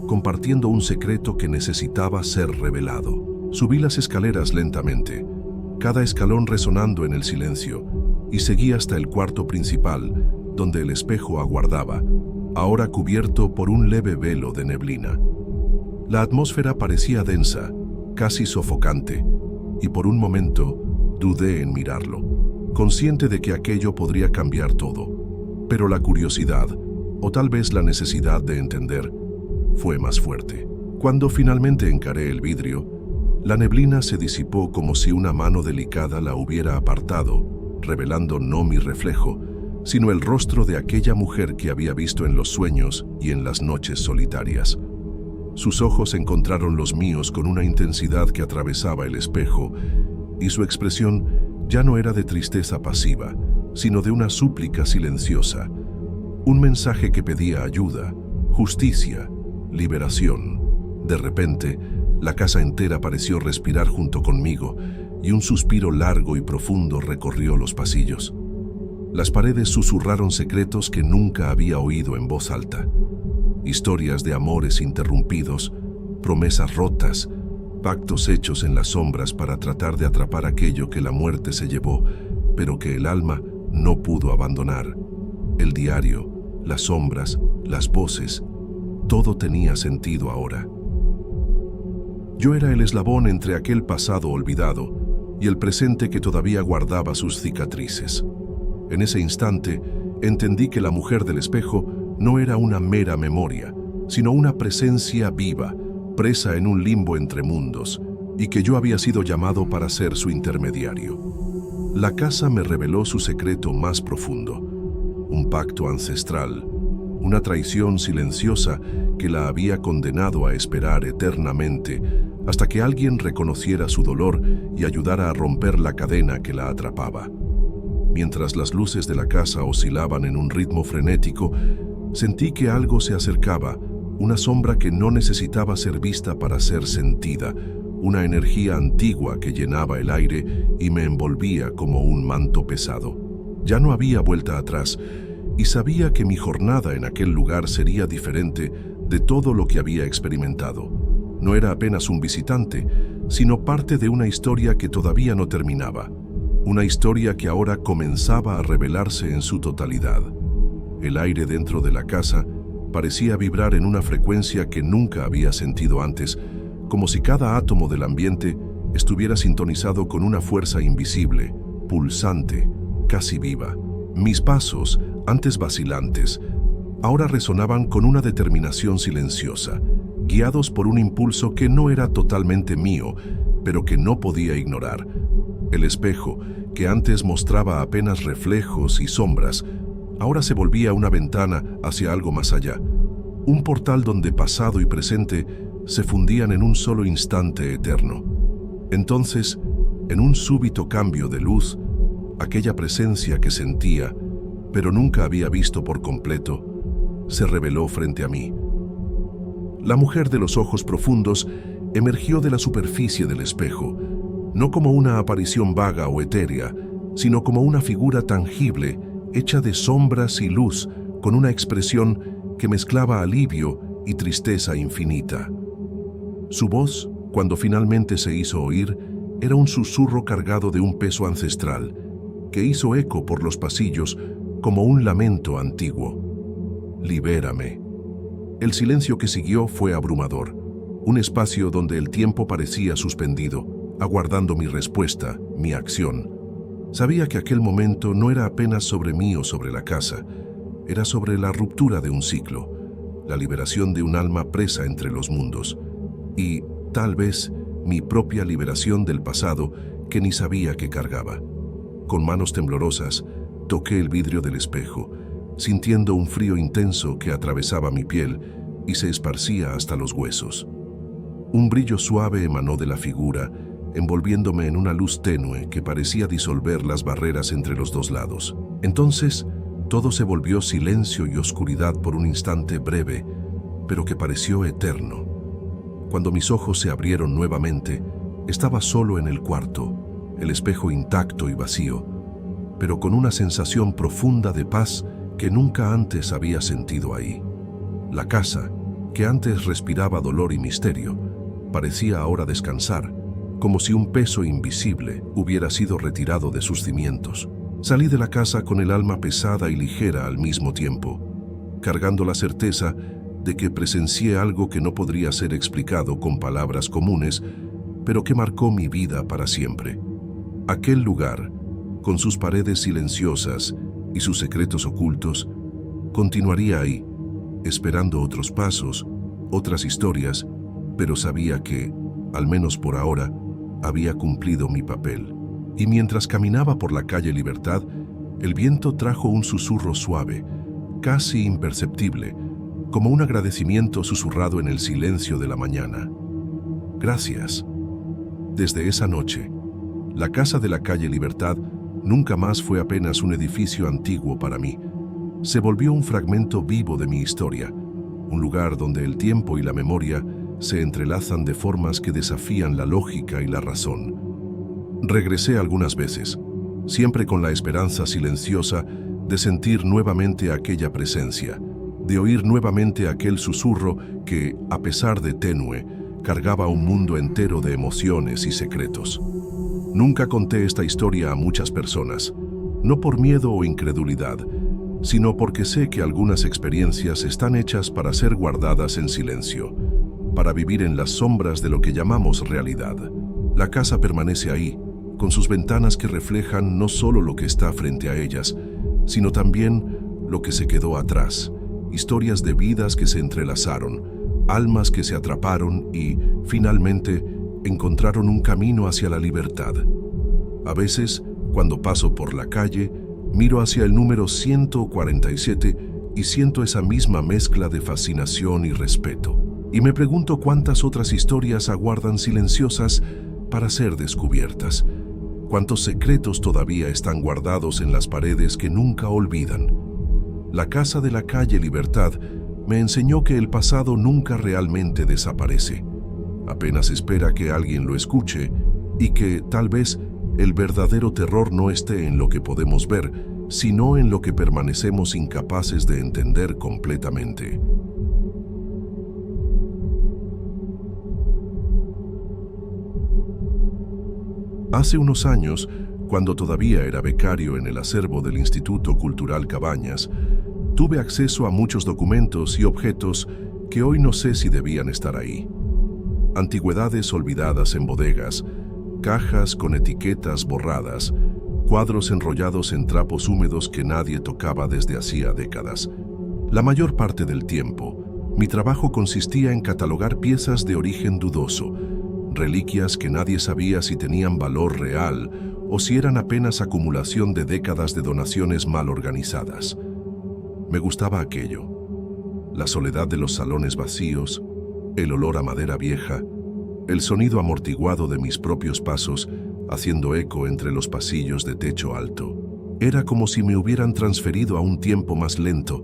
S1: compartiendo un secreto que necesitaba ser revelado. Subí las escaleras lentamente, cada escalón resonando en el silencio, y seguí hasta el cuarto principal, donde el espejo aguardaba, ahora cubierto por un leve velo de neblina. La atmósfera parecía densa, casi sofocante, y por un momento dudé en mirarlo, consciente de que aquello podría cambiar todo. Pero la curiosidad, o tal vez la necesidad de entender, fue más fuerte. Cuando finalmente encaré el vidrio, la neblina se disipó como si una mano delicada la hubiera apartado, revelando no mi reflejo, sino el rostro de aquella mujer que había visto en los sueños y en las noches solitarias. Sus ojos encontraron los míos con una intensidad que atravesaba el espejo, y su expresión ya no era de tristeza pasiva, sino de una súplica silenciosa, un mensaje que pedía ayuda, justicia, liberación. De repente, la casa entera pareció respirar junto conmigo, y un suspiro largo y profundo recorrió los pasillos. Las paredes susurraron secretos que nunca había oído en voz alta. Historias de amores interrumpidos, promesas rotas, pactos hechos en las sombras para tratar de atrapar aquello que la muerte se llevó, pero que el alma no pudo abandonar. El diario, las sombras, las voces, todo tenía sentido ahora. Yo era el eslabón entre aquel pasado olvidado y el presente que todavía guardaba sus cicatrices. En ese instante, entendí que la mujer del espejo no era una mera memoria, sino una presencia viva, presa en un limbo entre mundos, y que yo había sido llamado para ser su intermediario. La casa me reveló su secreto más profundo, un pacto ancestral, una traición silenciosa que la había condenado a esperar eternamente hasta que alguien reconociera su dolor y ayudara a romper la cadena que la atrapaba. Mientras las luces de la casa oscilaban en un ritmo frenético, sentí que algo se acercaba, una sombra que no necesitaba ser vista para ser sentida, una energía antigua que llenaba el aire y me envolvía como un manto pesado. Ya no había vuelta atrás, y sabía que mi jornada en aquel lugar sería diferente de todo lo que había experimentado. No era apenas un visitante, sino parte de una historia que todavía no terminaba, una historia que ahora comenzaba a revelarse en su totalidad. El aire dentro de la casa parecía vibrar en una frecuencia que nunca había sentido antes, como si cada átomo del ambiente estuviera sintonizado con una fuerza invisible, pulsante, casi viva. Mis pasos, antes vacilantes, ahora resonaban con una determinación silenciosa, guiados por un impulso que no era totalmente mío, pero que no podía ignorar. El espejo, que antes mostraba apenas reflejos y sombras, ahora se volvía una ventana hacia algo más allá, un portal donde pasado y presente se fundían en un solo instante eterno. Entonces, en un súbito cambio de luz, aquella presencia que sentía, pero nunca había visto por completo, se reveló frente a mí. La mujer de los ojos profundos emergió de la superficie del espejo, no como una aparición vaga o etérea, sino como una figura tangible, hecha de sombras y luz, con una expresión que mezclaba alivio y tristeza infinita. Su voz, cuando finalmente se hizo oír, era un susurro cargado de un peso ancestral, que hizo eco por los pasillos como un lamento antiguo. Libérame. El silencio que siguió fue abrumador, un espacio donde el tiempo parecía suspendido, aguardando mi respuesta, mi acción. Sabía que aquel momento no era apenas sobre mí o sobre la casa, era sobre la ruptura de un ciclo, la liberación de un alma presa entre los mundos, y, tal vez, mi propia liberación del pasado que ni sabía que cargaba. Con manos temblorosas, toqué el vidrio del espejo, sintiendo un frío intenso que atravesaba mi piel y se esparcía hasta los huesos. Un brillo suave emanó de la figura, envolviéndome en una luz tenue que parecía disolver las barreras entre los dos lados. Entonces, todo se volvió silencio y oscuridad por un instante breve, pero que pareció eterno. Cuando mis ojos se abrieron nuevamente, estaba solo en el cuarto, el espejo intacto y vacío, pero con una sensación profunda de paz que nunca antes había sentido ahí. La casa, que antes respiraba dolor y misterio, parecía ahora descansar, como si un peso invisible hubiera sido retirado de sus cimientos. Salí de la casa con el alma pesada y ligera al mismo tiempo, cargando la certeza de que presencié algo que no podría ser explicado con palabras comunes, pero que marcó mi vida para siempre. Aquel lugar, con sus paredes silenciosas y sus secretos ocultos, continuaría ahí, esperando otros pasos, otras historias, pero sabía que, al menos por ahora, había cumplido mi papel. Y mientras caminaba por la calle Libertad, el viento trajo un susurro suave, casi imperceptible, como un agradecimiento susurrado en el silencio de la mañana. Gracias. Desde esa noche, la casa de la calle Libertad nunca más fue apenas un edificio antiguo para mí. Se volvió un fragmento vivo de mi historia, un lugar donde el tiempo y la memoria se entrelazan de formas que desafían la lógica y la razón. Regresé algunas veces, siempre con la esperanza silenciosa de sentir nuevamente aquella presencia, de oír nuevamente aquel susurro que, a pesar de tenue, cargaba un mundo entero de emociones y secretos. Nunca conté esta historia a muchas personas, no por miedo o incredulidad, sino porque sé que algunas experiencias están hechas para ser guardadas en silencio, para vivir en las sombras de lo que llamamos realidad. La casa permanece ahí, con sus ventanas que reflejan no solo lo que está frente a ellas, sino también lo que se quedó atrás, historias de vidas que se entrelazaron, almas que se atraparon y, finalmente, encontraron un camino hacia la libertad. A veces, cuando paso por la calle, miro hacia el número 147 y siento esa misma mezcla de fascinación y respeto. Y me pregunto cuántas otras historias aguardan silenciosas para ser descubiertas. Cuántos secretos todavía están guardados en las paredes que nunca olvidan. La casa de la calle Libertad me enseñó que el pasado nunca realmente desaparece. Apenas espera que alguien lo escuche y que, tal vez, el verdadero terror no esté en lo que podemos ver, sino en lo que permanecemos incapaces de entender completamente. Hace unos años, cuando todavía era becario en el acervo del Instituto Cultural Cabañas, tuve acceso a muchos documentos y objetos que hoy no sé si debían estar ahí. Antigüedades olvidadas en bodegas, cajas con etiquetas borradas, cuadros enrollados en trapos húmedos que nadie tocaba desde hacía décadas. La mayor parte del tiempo, mi trabajo consistía en catalogar piezas de origen dudoso, reliquias que nadie sabía si tenían valor real o si eran apenas acumulación de décadas de donaciones mal organizadas. Me gustaba aquello, la soledad de los salones vacíos, el olor a madera vieja, el sonido amortiguado de mis propios pasos haciendo eco entre los pasillos de techo alto. Era como si me hubieran transferido a un tiempo más lento,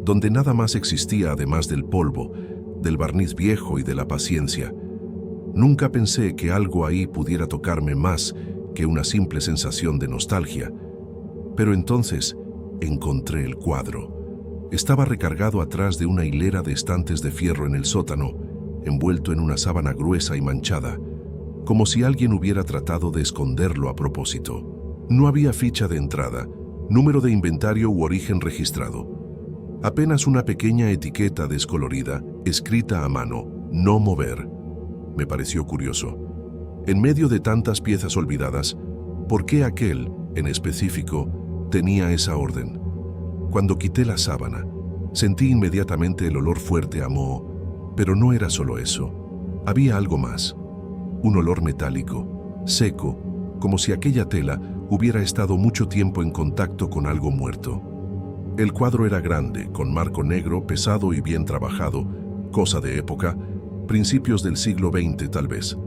S1: donde nada más existía además del polvo, del barniz viejo y de la paciencia. Nunca pensé que algo ahí pudiera tocarme más que una simple sensación de nostalgia. Pero entonces encontré el cuadro. Estaba recargado atrás de una hilera de estantes de fierro en el sótano, envuelto en una sábana gruesa y manchada, como si alguien hubiera tratado de esconderlo a propósito. No había ficha de entrada, número de inventario u origen registrado. Apenas una pequeña etiqueta descolorida, escrita a mano, no mover. Me pareció curioso. En medio de tantas piezas olvidadas, ¿por qué aquel, en específico, tenía esa orden? Cuando quité la sábana, sentí inmediatamente el olor fuerte a moho, pero no era solo eso. Había algo más. Un olor metálico, seco, como si aquella tela hubiera estado mucho tiempo en contacto con algo muerto. El cuadro era grande, con marco negro, pesado y bien trabajado, cosa de época, principios del siglo XX tal vez.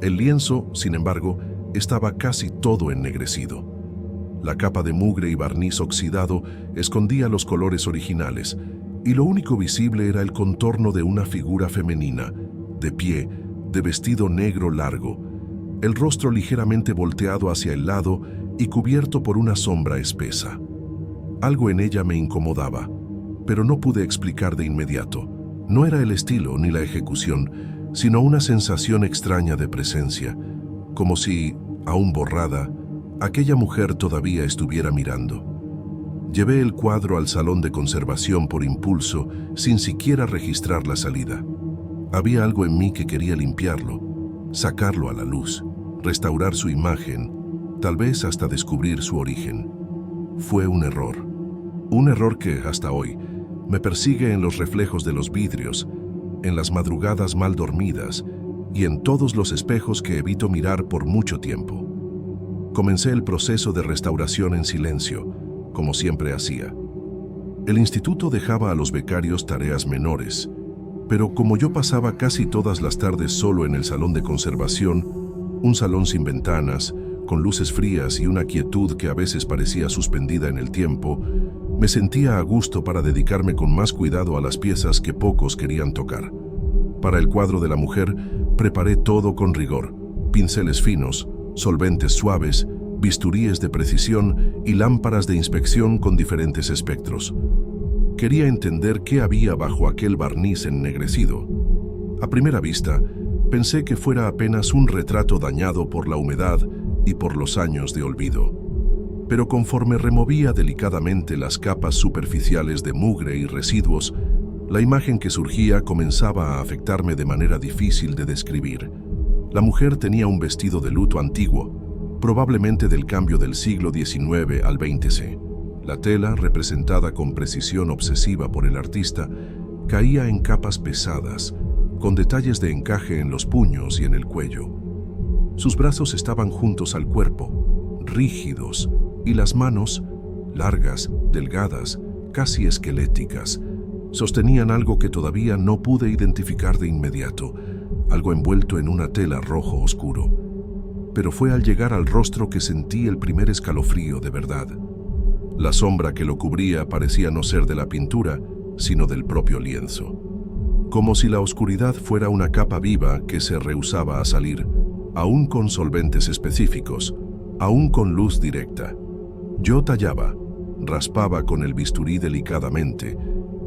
S1: El lienzo, sin embargo, estaba casi todo ennegrecido. La capa de mugre y barniz oxidado escondía los colores originales, y lo único visible era el contorno de una figura femenina, de pie, de vestido negro largo, el rostro ligeramente volteado hacia el lado y cubierto por una sombra espesa. Algo en ella me incomodaba, pero no pude explicar de inmediato. No era el estilo ni la ejecución, sino una sensación extraña de presencia, como si, aún borrada, aquella mujer todavía estuviera mirando. Llevé el cuadro al salón de conservación por impulso, sin siquiera registrar la salida. Había algo en mí que quería limpiarlo, sacarlo a la luz, restaurar su imagen, tal vez hasta descubrir su origen. Fue un error que, hasta hoy, me persigue en los reflejos de los vidrios, en las madrugadas mal dormidas y en todos los espejos que evito mirar por mucho tiempo. Comencé el proceso de restauración en silencio, como siempre hacía. El instituto dejaba a los becarios tareas menores, pero como yo pasaba casi todas las tardes solo en el salón de conservación, un salón sin ventanas, con luces frías y una quietud que a veces parecía suspendida en el tiempo, me sentía a gusto para dedicarme con más cuidado a las piezas que pocos querían tocar. Para el cuadro de la mujer, preparé todo con rigor: pinceles finos, solventes suaves, bisturíes de precisión y lámparas de inspección con diferentes espectros. Quería entender qué había bajo aquel barniz ennegrecido. A primera vista, pensé que fuera apenas un retrato dañado por la humedad y por los años de olvido. Pero conforme removía delicadamente las capas superficiales de mugre y residuos, la imagen que surgía comenzaba a afectarme de manera difícil de describir. La mujer tenía un vestido de luto antiguo, probablemente del cambio del siglo XIX al XX. La tela, representada con precisión obsesiva por el artista, caía en capas pesadas, con detalles de encaje en los puños y en el cuello. Sus brazos estaban juntos al cuerpo, rígidos, y las manos, largas, delgadas, casi esqueléticas, sostenían algo que todavía no pude identificar de inmediato, algo envuelto en una tela rojo oscuro. Pero fue al llegar al rostro que sentí el primer escalofrío de verdad. La sombra que lo cubría parecía no ser de la pintura, sino del propio lienzo. Como si la oscuridad fuera una capa viva que se rehusaba a salir, aún con solventes específicos, aún con luz directa. Yo tallaba, raspaba con el bisturí delicadamente,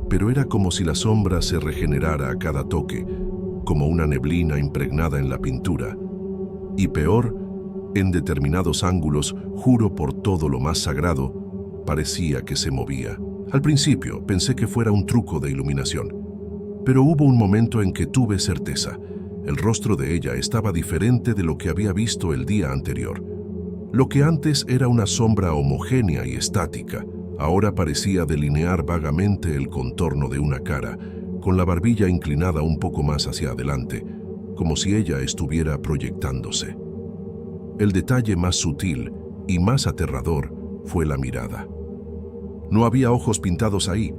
S1: pero era como si la sombra se regenerara a cada toque, como una neblina impregnada en la pintura. Y peor, en determinados ángulos, juro por todo lo más sagrado, parecía que se movía. Al principio pensé que fuera un truco de iluminación, pero hubo un momento en que tuve certeza. El rostro de ella estaba diferente de lo que había visto el día anterior. Lo que antes era una sombra homogénea y estática, ahora parecía delinear vagamente el contorno de una cara, con la barbilla inclinada un poco más hacia adelante, como si ella estuviera proyectándose. El detalle más sutil y más aterrador fue la mirada. No había ojos pintados ahí,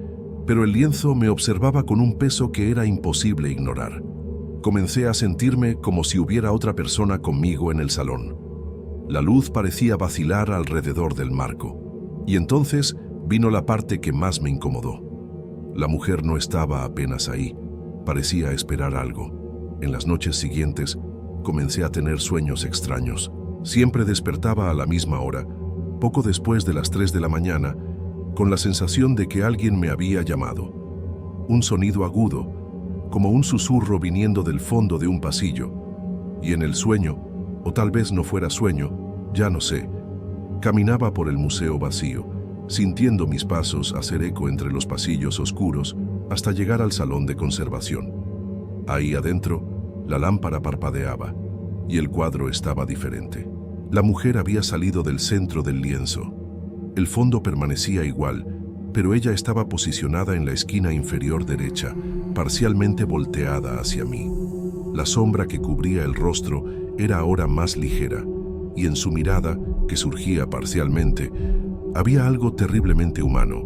S1: pero el lienzo me observaba con un peso que era imposible ignorar. Comencé a sentirme como si hubiera otra persona conmigo en el salón. La luz parecía vacilar alrededor del marco, y entonces vino la parte que más me incomodó. La mujer no estaba apenas ahí, parecía esperar algo. En las noches siguientes comencé a tener sueños extraños. Siempre despertaba a la misma hora, poco después de las 3 de la mañana, con la sensación de que alguien me había llamado. Un sonido agudo, como un susurro viniendo del fondo de un pasillo. Y en el sueño, o tal vez no fuera sueño, ya no sé, caminaba por el museo vacío, sintiendo mis pasos hacer eco entre los pasillos oscuros hasta llegar al salón de conservación. Ahí adentro, la lámpara parpadeaba y el cuadro estaba diferente. La mujer había salido del centro del lienzo. El fondo permanecía igual, pero ella estaba posicionada en la esquina inferior derecha, parcialmente volteada hacia mí. La sombra que cubría el rostro era ahora más ligera, y en su mirada, que surgía parcialmente, había algo terriblemente humano,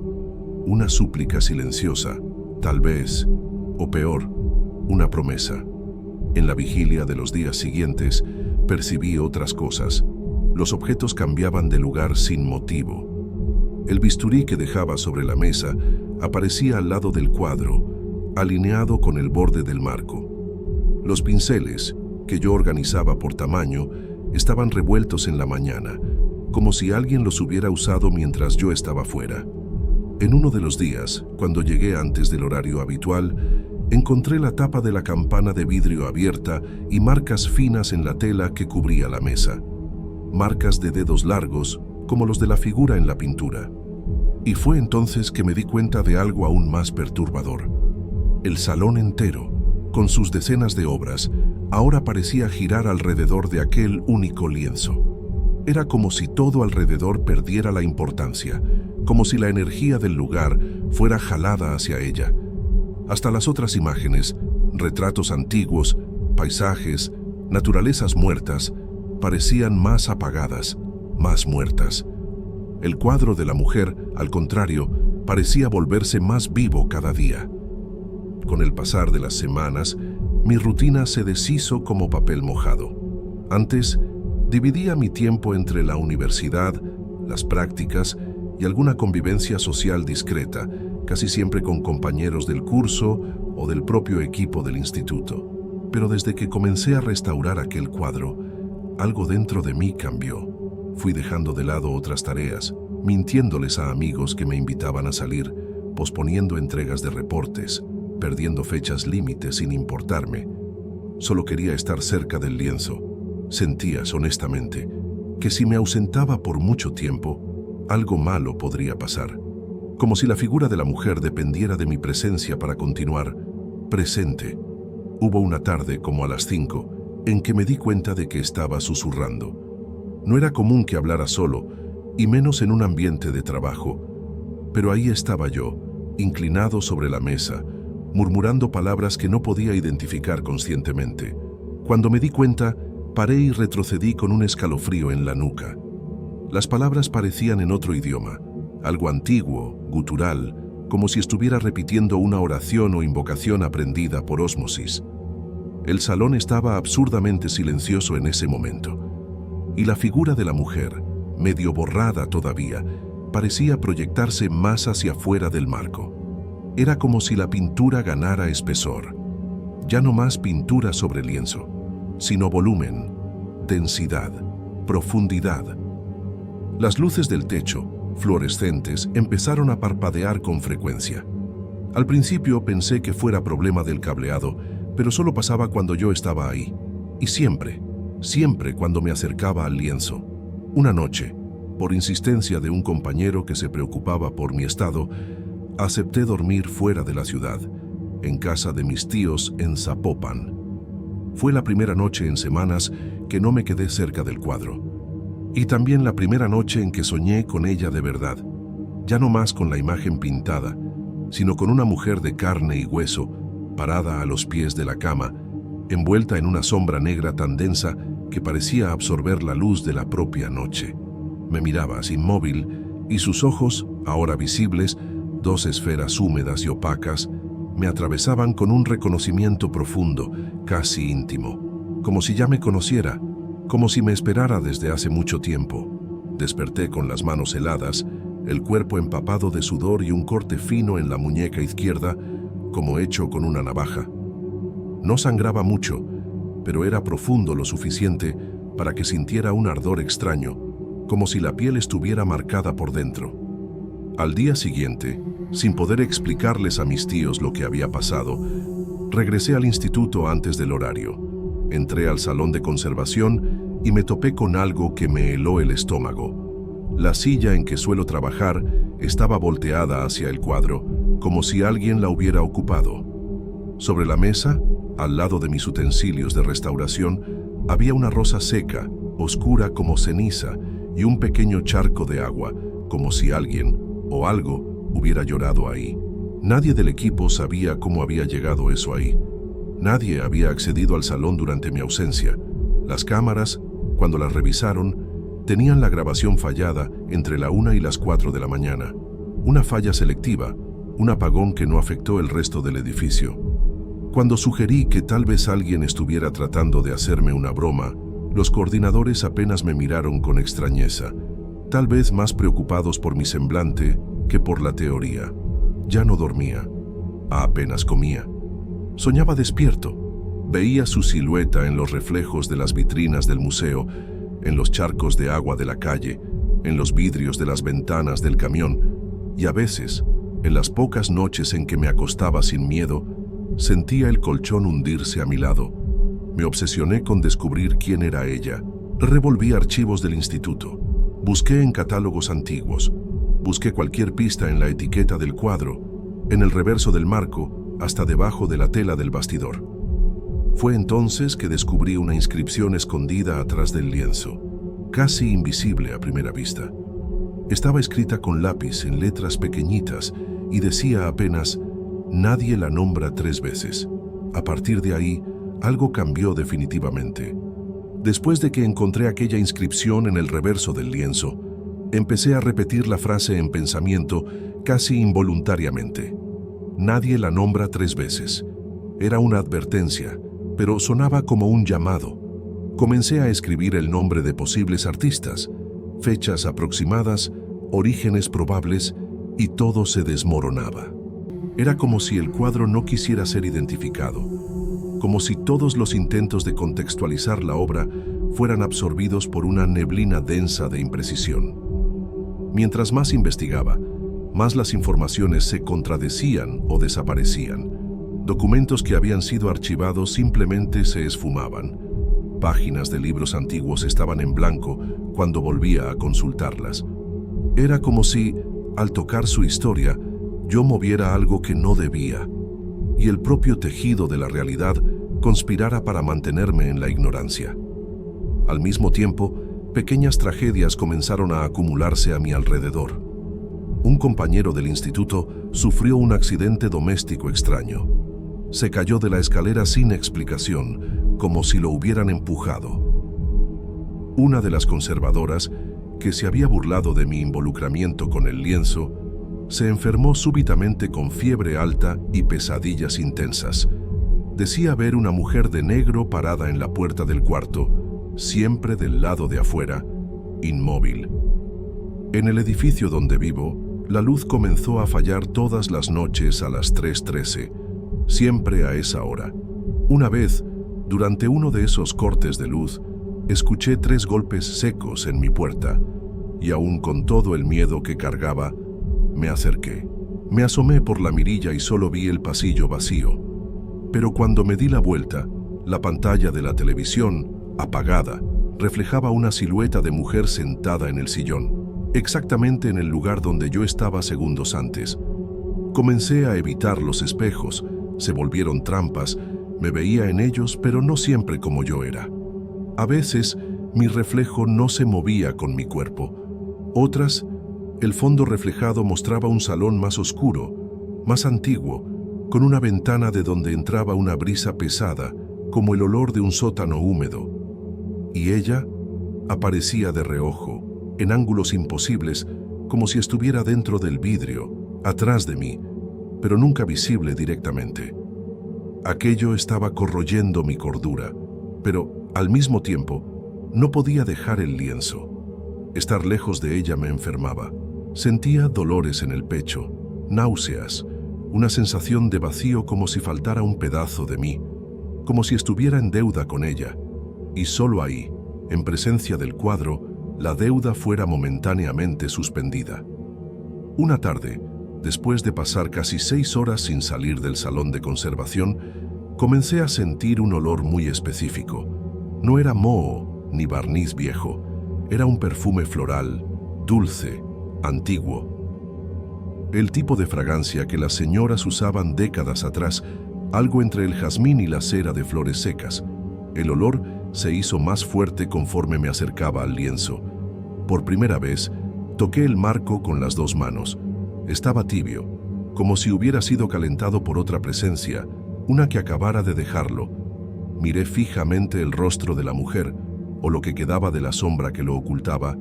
S1: una súplica silenciosa, tal vez, o peor, una promesa. En la vigilia de los días siguientes, percibí otras cosas. Los objetos cambiaban de lugar sin motivo. El bisturí que dejaba sobre la mesa aparecía al lado del cuadro, alineado con el borde del marco. Los pinceles, que yo organizaba por tamaño, estaban revueltos en la mañana, como si alguien los hubiera usado mientras yo estaba fuera. En uno de los días, cuando llegué antes del horario habitual, encontré la tapa de la campana de vidrio abierta y marcas finas en la tela que cubría la mesa. Marcas de dedos largos, como los de la figura en la pintura. Y fue entonces que me di cuenta de algo aún más perturbador. El salón entero, con sus decenas de obras, ahora parecía girar alrededor de aquel único lienzo. Era como si todo alrededor perdiera la importancia, como si la energía del lugar fuera jalada hacia ella. Hasta las otras imágenes, retratos antiguos, paisajes, naturalezas muertas, parecían más apagadas, más muertas. El cuadro de la mujer, al contrario, parecía volverse más vivo cada día. Con el pasar de las semanas, mi rutina se deshizo como papel mojado. Antes, dividía mi tiempo entre la universidad, las prácticas y alguna convivencia social discreta, casi siempre con compañeros del curso o del propio equipo del instituto. Pero desde que comencé a restaurar aquel cuadro, algo dentro de mí cambió. Fui dejando de lado otras tareas, mintiéndoles a amigos que me invitaban a salir, posponiendo entregas de reportes, perdiendo fechas límites sin importarme. Solo quería estar cerca del lienzo. Sentías, honestamente, que si me ausentaba por mucho tiempo, algo malo podría pasar. Como si la figura de la mujer dependiera de mi presencia para continuar presente. Hubo una tarde, como a las 5, en que me di cuenta de que estaba susurrando. No era común que hablara solo, y menos en un ambiente de trabajo. Pero ahí estaba yo, inclinado sobre la mesa, murmurando palabras que no podía identificar conscientemente. Cuando me di cuenta, paré y retrocedí con un escalofrío en la nuca. Las palabras parecían en otro idioma, algo antiguo, gutural, como si estuviera repitiendo una oración o invocación aprendida por ósmosis. El salón estaba absurdamente silencioso en ese momento, y la figura de la mujer, medio borrada todavía, parecía proyectarse más hacia afuera del marco. Era como si la pintura ganara espesor. Ya no más pintura sobre lienzo, sino volumen, densidad, profundidad. Las luces del techo, fluorescentes, empezaron a parpadear con frecuencia. Al principio pensé que fuera problema del cableado, pero solo pasaba cuando yo estaba ahí. Y siempre cuando me acercaba al lienzo. Una noche, por insistencia de un compañero que se preocupaba por mi estado, acepté dormir fuera de la ciudad, en casa de mis tíos en Zapopan. Fue la primera noche en semanas que no me quedé cerca del cuadro. Y también la primera noche en que soñé con ella de verdad, ya no más con la imagen pintada, sino con una mujer de carne y hueso, parada a los pies de la cama, envuelta en una sombra negra tan densa que parecía absorber la luz de la propia noche. Me miraba inmóvil y sus ojos, ahora visibles, dos esferas húmedas y opacas, me atravesaban con un reconocimiento profundo, casi íntimo, como si ya me conociera, como si me esperara desde hace mucho tiempo. Desperté con las manos heladas, el cuerpo empapado de sudor y un corte fino en la muñeca izquierda, como hecho con una navaja. No sangraba mucho, pero era profundo lo suficiente para que sintiera un ardor extraño, como si la piel estuviera marcada por dentro. Al día siguiente, sin poder explicarles a mis tíos lo que había pasado, regresé al instituto antes del horario. Entré al salón de conservación y me topé con algo que me heló el estómago. La silla en que suelo trabajar estaba volteada hacia el cuadro, como si alguien la hubiera ocupado. Sobre la mesa, al lado de mis utensilios de restauración, había una rosa seca, oscura como ceniza, y un pequeño charco de agua, como si alguien o algo hubiera llorado ahí. Nadie del equipo sabía cómo había llegado eso ahí. Nadie había accedido al salón durante mi ausencia. Las cámaras, cuando las revisaron, tenían la grabación fallada entre la 1 y las 4 de la mañana. Una falla selectiva, un apagón que no afectó el resto del edificio. Cuando sugerí que tal vez alguien estuviera tratando de hacerme una broma, los coordinadores apenas me miraron con extrañeza, tal vez más preocupados por mi semblante que por la teoría. Ya no dormía, apenas comía. Soñaba despierto. Veía su silueta en los reflejos de las vitrinas del museo, en los charcos de agua de la calle, en los vidrios de las ventanas del camión. y a veces, en las pocas noches en que me acostaba sin miedo, sentía el colchón hundirse a mi lado. Me obsesioné con descubrir quién era ella. Revolví archivos del instituto, busqué en catálogos antiguos, busqué cualquier pista en la etiqueta del cuadro, en el reverso del marco, hasta debajo de la tela del bastidor. Fue entonces que descubrí una inscripción escondida atrás del lienzo, casi invisible a primera vista. Estaba escrita con lápiz en letras pequeñitas y decía apenas: «Nadie la nombra 3 veces». A partir de ahí, algo cambió definitivamente. Después de que encontré aquella inscripción en el reverso del lienzo, empecé a repetir la frase en pensamiento casi involuntariamente. «Nadie la nombra 3 veces». Era una advertencia, pero sonaba como un llamado. Comencé a escribir el nombre de posibles artistas, fechas aproximadas, orígenes probables, y todo se desmoronaba. Era como si el cuadro no quisiera ser identificado, como si todos los intentos de contextualizar la obra fueran absorbidos por una neblina densa de imprecisión. Mientras más investigaba, más las informaciones se contradecían o desaparecían. Documentos que habían sido archivados simplemente se esfumaban. Páginas de libros antiguos estaban en blanco cuando volvía a consultarlas. Era como si, al tocar su historia, yo moviera algo que no debía, y el propio tejido de la realidad conspirara para mantenerme en la ignorancia. Al mismo tiempo, pequeñas tragedias comenzaron a acumularse a mi alrededor. Un compañero del instituto sufrió un accidente doméstico extraño. Se cayó de la escalera sin explicación, como si lo hubieran empujado. Una de las conservadoras, que se había burlado de mi involucramiento con el lienzo, se enfermó súbitamente con fiebre alta y pesadillas intensas. Decía ver una mujer de negro parada en la puerta del cuarto, siempre del lado de afuera, inmóvil. En el edificio donde vivo, la luz comenzó a fallar todas las noches a las 3:13, siempre a esa hora. Una vez, durante uno de esos cortes de luz, escuché 3 golpes secos en mi puerta, y aún con todo el miedo que cargaba, me acerqué. Me asomé por la mirilla y solo vi el pasillo vacío. Pero cuando me di la vuelta, la pantalla de la televisión, apagada, reflejaba una silueta de mujer sentada en el sillón, exactamente en el lugar donde yo estaba segundos antes. Comencé a evitar los espejos, se volvieron trampas, me veía en ellos, pero no siempre como yo era. A veces, mi reflejo no se movía con mi cuerpo. Otras, el fondo reflejado mostraba un salón más oscuro, más antiguo, con una ventana de donde entraba una brisa pesada, como el olor de un sótano húmedo. Y ella aparecía de reojo, en ángulos imposibles, como si estuviera dentro del vidrio, atrás de mí, pero nunca visible directamente. Aquello estaba corroyendo mi cordura, pero, al mismo tiempo, no podía dejar el lienzo. Estar lejos de ella me enfermaba. Sentía dolores en el pecho, náuseas, una sensación de vacío como si faltara un pedazo de mí, como si estuviera en deuda con ella, y solo ahí, en presencia del cuadro, la deuda fuera momentáneamente suspendida. Una tarde, después de pasar casi 6 horas sin salir del salón de conservación, comencé a sentir un olor muy específico. No era moho ni barniz viejo, era un perfume floral, dulce, antiguo. El tipo de fragancia que las señoras usaban décadas atrás, algo entre el jazmín y la cera de flores secas. El olor se hizo más fuerte conforme me acercaba al lienzo. Por primera vez, toqué el marco con las 2 manos. Estaba tibio, como si hubiera sido calentado por otra presencia, una que acabara de dejarlo. Miré fijamente el rostro de la mujer, o lo que quedaba de la sombra que lo ocultaba,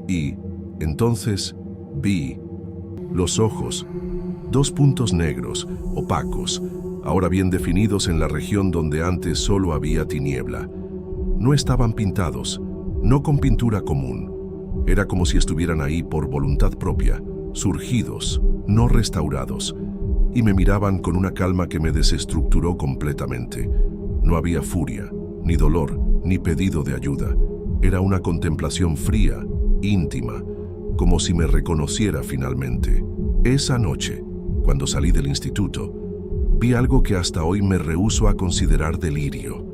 S1: y, entonces, vi los ojos, 2 puntos negros, opacos, ahora bien definidos en la región donde antes solo había tiniebla. No estaban pintados, no con pintura común. Era como si estuvieran ahí por voluntad propia, surgidos, no restaurados, y me miraban con una calma que me desestructuró completamente. No había furia, ni dolor, ni pedido de ayuda. Era una contemplación fría, íntima, como si me reconociera finalmente. Esa noche, cuando salí del instituto, vi algo que hasta hoy me rehúso a considerar delirio.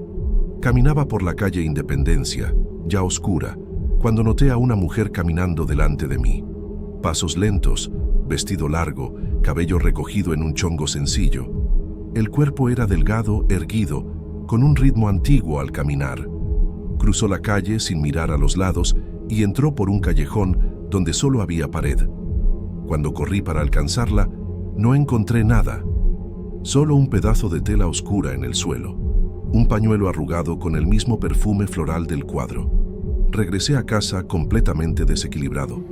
S1: Caminaba por la calle Independencia, ya oscura, cuando noté a una mujer caminando delante de mí. Pasos lentos, vestido largo, cabello recogido en un chongo sencillo. El cuerpo era delgado, erguido, con un ritmo antiguo al caminar. Cruzó la calle sin mirar a los lados y entró por un callejón donde solo había pared. Cuando corrí para alcanzarla, no encontré nada. Solo un pedazo de tela oscura en el suelo, un pañuelo arrugado con el mismo perfume floral del cuadro. Regresé a casa completamente desequilibrado.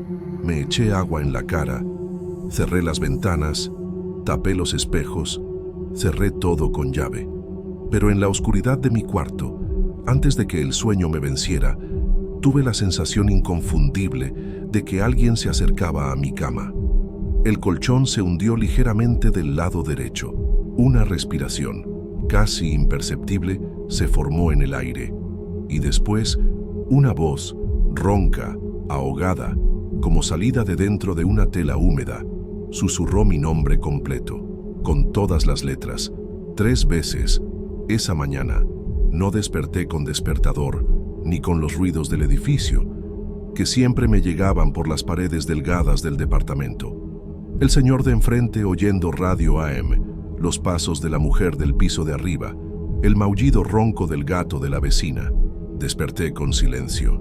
S1: Me eché agua en la cara, cerré las ventanas, tapé los espejos, cerré todo con llave. Pero en la oscuridad de mi cuarto, antes de que el sueño me venciera, tuve la sensación inconfundible de que alguien se acercaba a mi cama. El colchón se hundió ligeramente del lado derecho. Una respiración, casi imperceptible, se formó en el aire. Y después, una voz, ronca, ahogada, como salida de dentro de una tela húmeda, susurró mi nombre completo, con todas las letras, 3 veces. Esa mañana, no desperté con despertador, ni con los ruidos del edificio, que siempre me llegaban por las paredes delgadas del departamento. El señor de enfrente oyendo radio AM, los pasos de la mujer del piso de arriba, el maullido ronco del gato de la vecina. Desperté con silencio.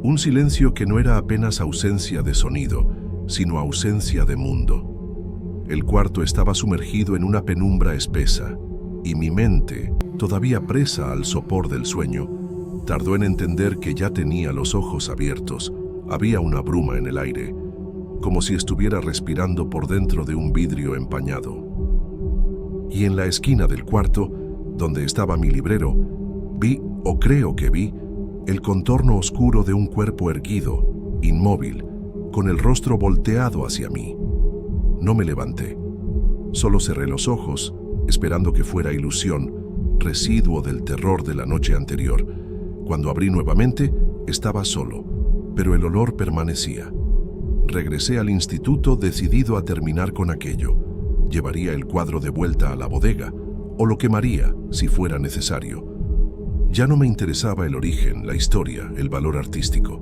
S1: Un silencio que no era apenas ausencia de sonido, sino ausencia de mundo. El cuarto estaba sumergido en una penumbra espesa, y mi mente, todavía presa al sopor del sueño, tardó en entender que ya tenía los ojos abiertos. Había una bruma en el aire, como si estuviera respirando por dentro de un vidrio empañado. Y en la esquina del cuarto, donde estaba mi librero, vi, o creo que vi, el contorno oscuro de un cuerpo erguido, inmóvil, con el rostro volteado hacia mí. No me levanté. Solo cerré los ojos, esperando que fuera ilusión, residuo del terror de la noche anterior. Cuando abrí nuevamente, estaba solo, pero el olor permanecía. Regresé al instituto decidido a terminar con aquello. Llevaría el cuadro de vuelta a la bodega, o lo quemaría si fuera necesario. Ya no me interesaba el origen, la historia, el valor artístico.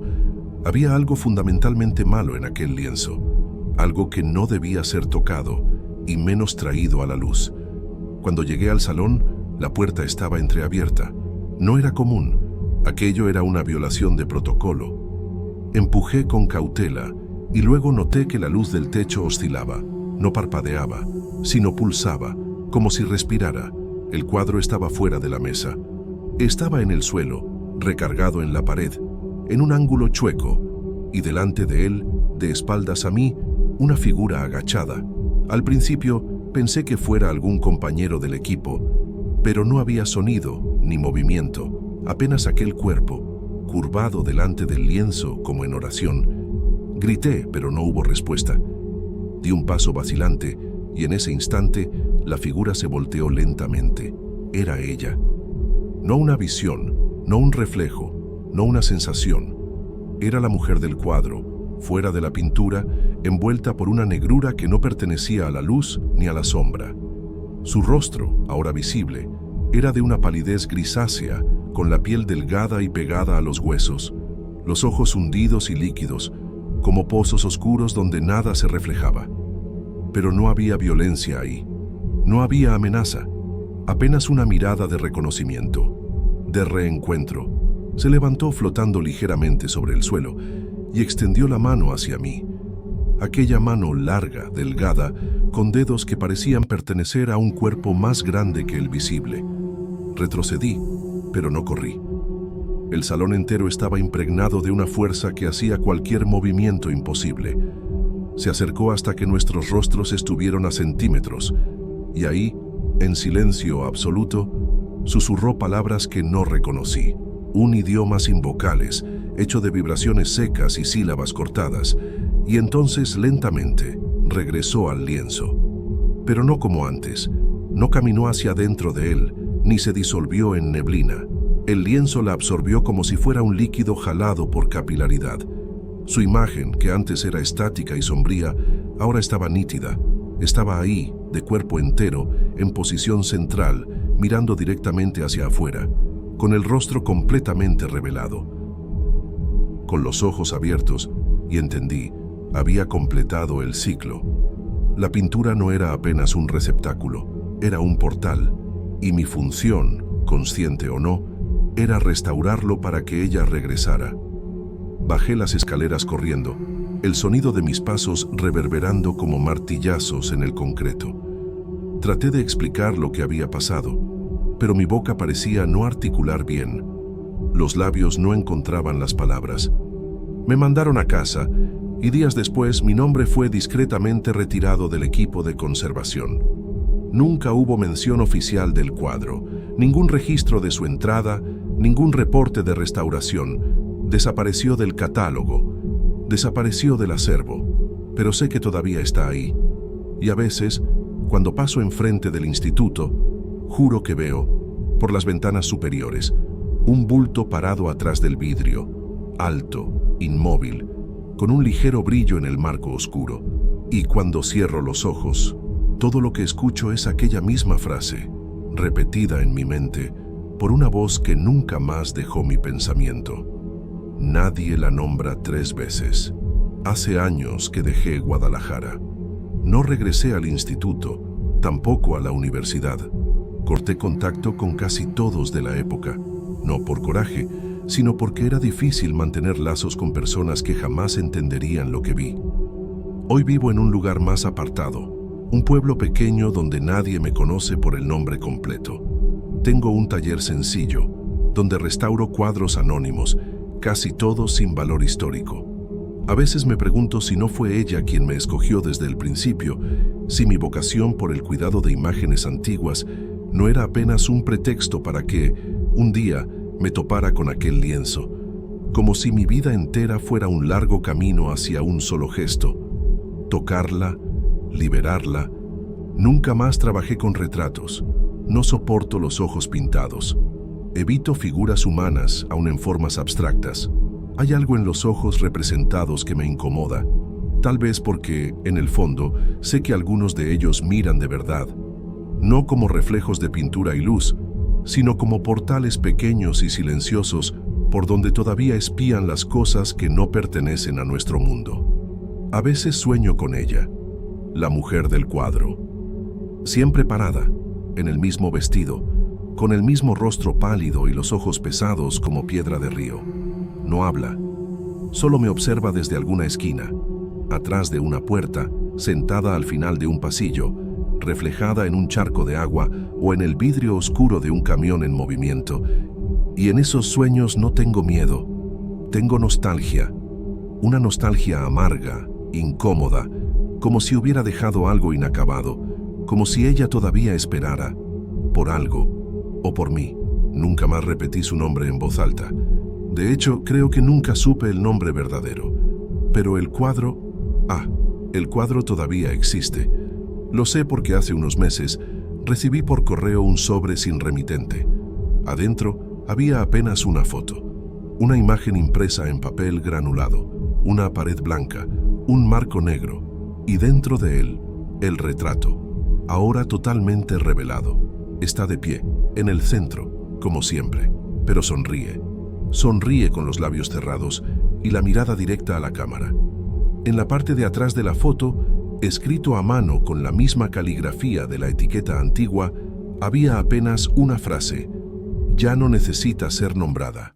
S1: Había algo fundamentalmente malo en aquel lienzo, algo que no debía ser tocado y menos traído a la luz. Cuando llegué al salón, la puerta estaba entreabierta. No era común, aquello era una violación de protocolo. Empujé con cautela y luego noté que la luz del techo oscilaba, no parpadeaba, sino pulsaba, como si respirara. El cuadro estaba fuera de la mesa. Estaba en el suelo, recargado en la pared, en un ángulo chueco, y delante de él, de espaldas a mí, una figura agachada. Al principio pensé que fuera algún compañero del equipo, pero no había sonido ni movimiento, apenas aquel cuerpo, curvado delante del lienzo como en oración. Grité, pero no hubo respuesta. Di un paso vacilante, y en ese instante la figura se volteó lentamente. Era ella. No una visión, no un reflejo, no una sensación. Era la mujer del cuadro, fuera de la pintura, envuelta por una negrura que no pertenecía a la luz ni a la sombra. Su rostro, ahora visible, era de una palidez grisácea, con la piel delgada y pegada a los huesos, los ojos hundidos y líquidos, como pozos oscuros donde nada se reflejaba. Pero no había violencia ahí, no había amenaza, apenas una mirada de reconocimiento, de reencuentro. Se levantó flotando ligeramente sobre el suelo y extendió la mano hacia mí. Aquella mano larga, delgada, con dedos que parecían pertenecer a un cuerpo más grande que el visible. Retrocedí, pero no corrí. El salón entero estaba impregnado de una fuerza que hacía cualquier movimiento imposible. Se acercó hasta que nuestros rostros estuvieron a centímetros, y ahí, en silencio absoluto, susurró palabras que no reconocí. Un idioma sin vocales, hecho de vibraciones secas y sílabas cortadas, y entonces lentamente regresó al lienzo. Pero no como antes, no caminó hacia dentro de él, ni se disolvió en neblina. El lienzo la absorbió como si fuera un líquido jalado por capilaridad. Su imagen, que antes era estática y sombría, ahora estaba nítida. Estaba ahí, de cuerpo entero, en posición central, mirando directamente hacia afuera, con el rostro completamente revelado. Con los ojos abiertos, y entendí, había completado el ciclo. La pintura no era apenas un receptáculo, era un portal, y mi función, consciente o no, era restaurarlo para que ella regresara. Bajé las escaleras corriendo, el sonido de mis pasos reverberando como martillazos en el concreto. Traté de explicar lo que había pasado, pero mi boca parecía no articular bien. Los labios no encontraban las palabras. Me mandaron a casa, y días después mi nombre fue discretamente retirado del equipo de conservación. Nunca hubo mención oficial del cuadro, ningún registro de su entrada, ningún reporte de restauración. Desapareció del catálogo, desapareció del acervo, pero sé que todavía está ahí. Y a veces, cuando paso enfrente del instituto, juro que veo, por las ventanas superiores, un bulto parado atrás del vidrio, alto, inmóvil, con un ligero brillo en el marco oscuro. Y cuando cierro los ojos, todo lo que escucho es aquella misma frase, repetida en mi mente, por una voz que nunca más dejó mi pensamiento. Nadie la nombra 3 veces. Hace años que dejé Guadalajara. No regresé al instituto, tampoco a la universidad. Corté contacto con casi todos de la época, no por coraje, sino porque era difícil mantener lazos con personas que jamás entenderían lo que vi. Hoy vivo en un lugar más apartado, un pueblo pequeño donde nadie me conoce por el nombre completo. Tengo un taller sencillo, donde restauro cuadros anónimos, casi todos sin valor histórico. A veces me pregunto si no fue ella quien me escogió desde el principio, si mi vocación por el cuidado de imágenes antiguas no era apenas un pretexto para que, un día, me topara con aquel lienzo, como si mi vida entera fuera un largo camino hacia un solo gesto. Tocarla, liberarla. Nunca más trabajé con retratos. No soporto los ojos pintados. Evito figuras humanas, aun en formas abstractas. Hay algo en los ojos representados que me incomoda, tal vez porque, en el fondo, sé que algunos de ellos miran de verdad, no como reflejos de pintura y luz, sino como portales pequeños y silenciosos por donde todavía espían las cosas que no pertenecen a nuestro mundo. A veces sueño con ella, la mujer del cuadro, siempre parada, en el mismo vestido, con el mismo rostro pálido y los ojos pesados como piedra de río. No habla, solo me observa desde alguna esquina, atrás de una puerta, sentada al final de un pasillo, reflejada en un charco de agua o en el vidrio oscuro de un camión en movimiento. Y en esos sueños no tengo miedo, tengo nostalgia, una nostalgia amarga, incómoda, como si hubiera dejado algo inacabado, como si ella todavía esperara, por algo, o por mí. Nunca más repetí su nombre en voz alta. De hecho, creo que nunca supe el nombre verdadero. Pero el cuadro... el cuadro todavía existe. Lo sé porque hace unos meses recibí por correo un sobre sin remitente. Adentro había apenas una foto, una imagen impresa en papel granulado, una pared blanca, un marco negro, y dentro de él, el retrato, ahora totalmente revelado. Está de pie, en el centro, como siempre, pero sonríe. Sonríe con los labios cerrados y la mirada directa a la cámara. En la parte de atrás de la foto, escrito a mano con la misma caligrafía de la etiqueta antigua, había apenas una frase: ya no necesita ser nombrada.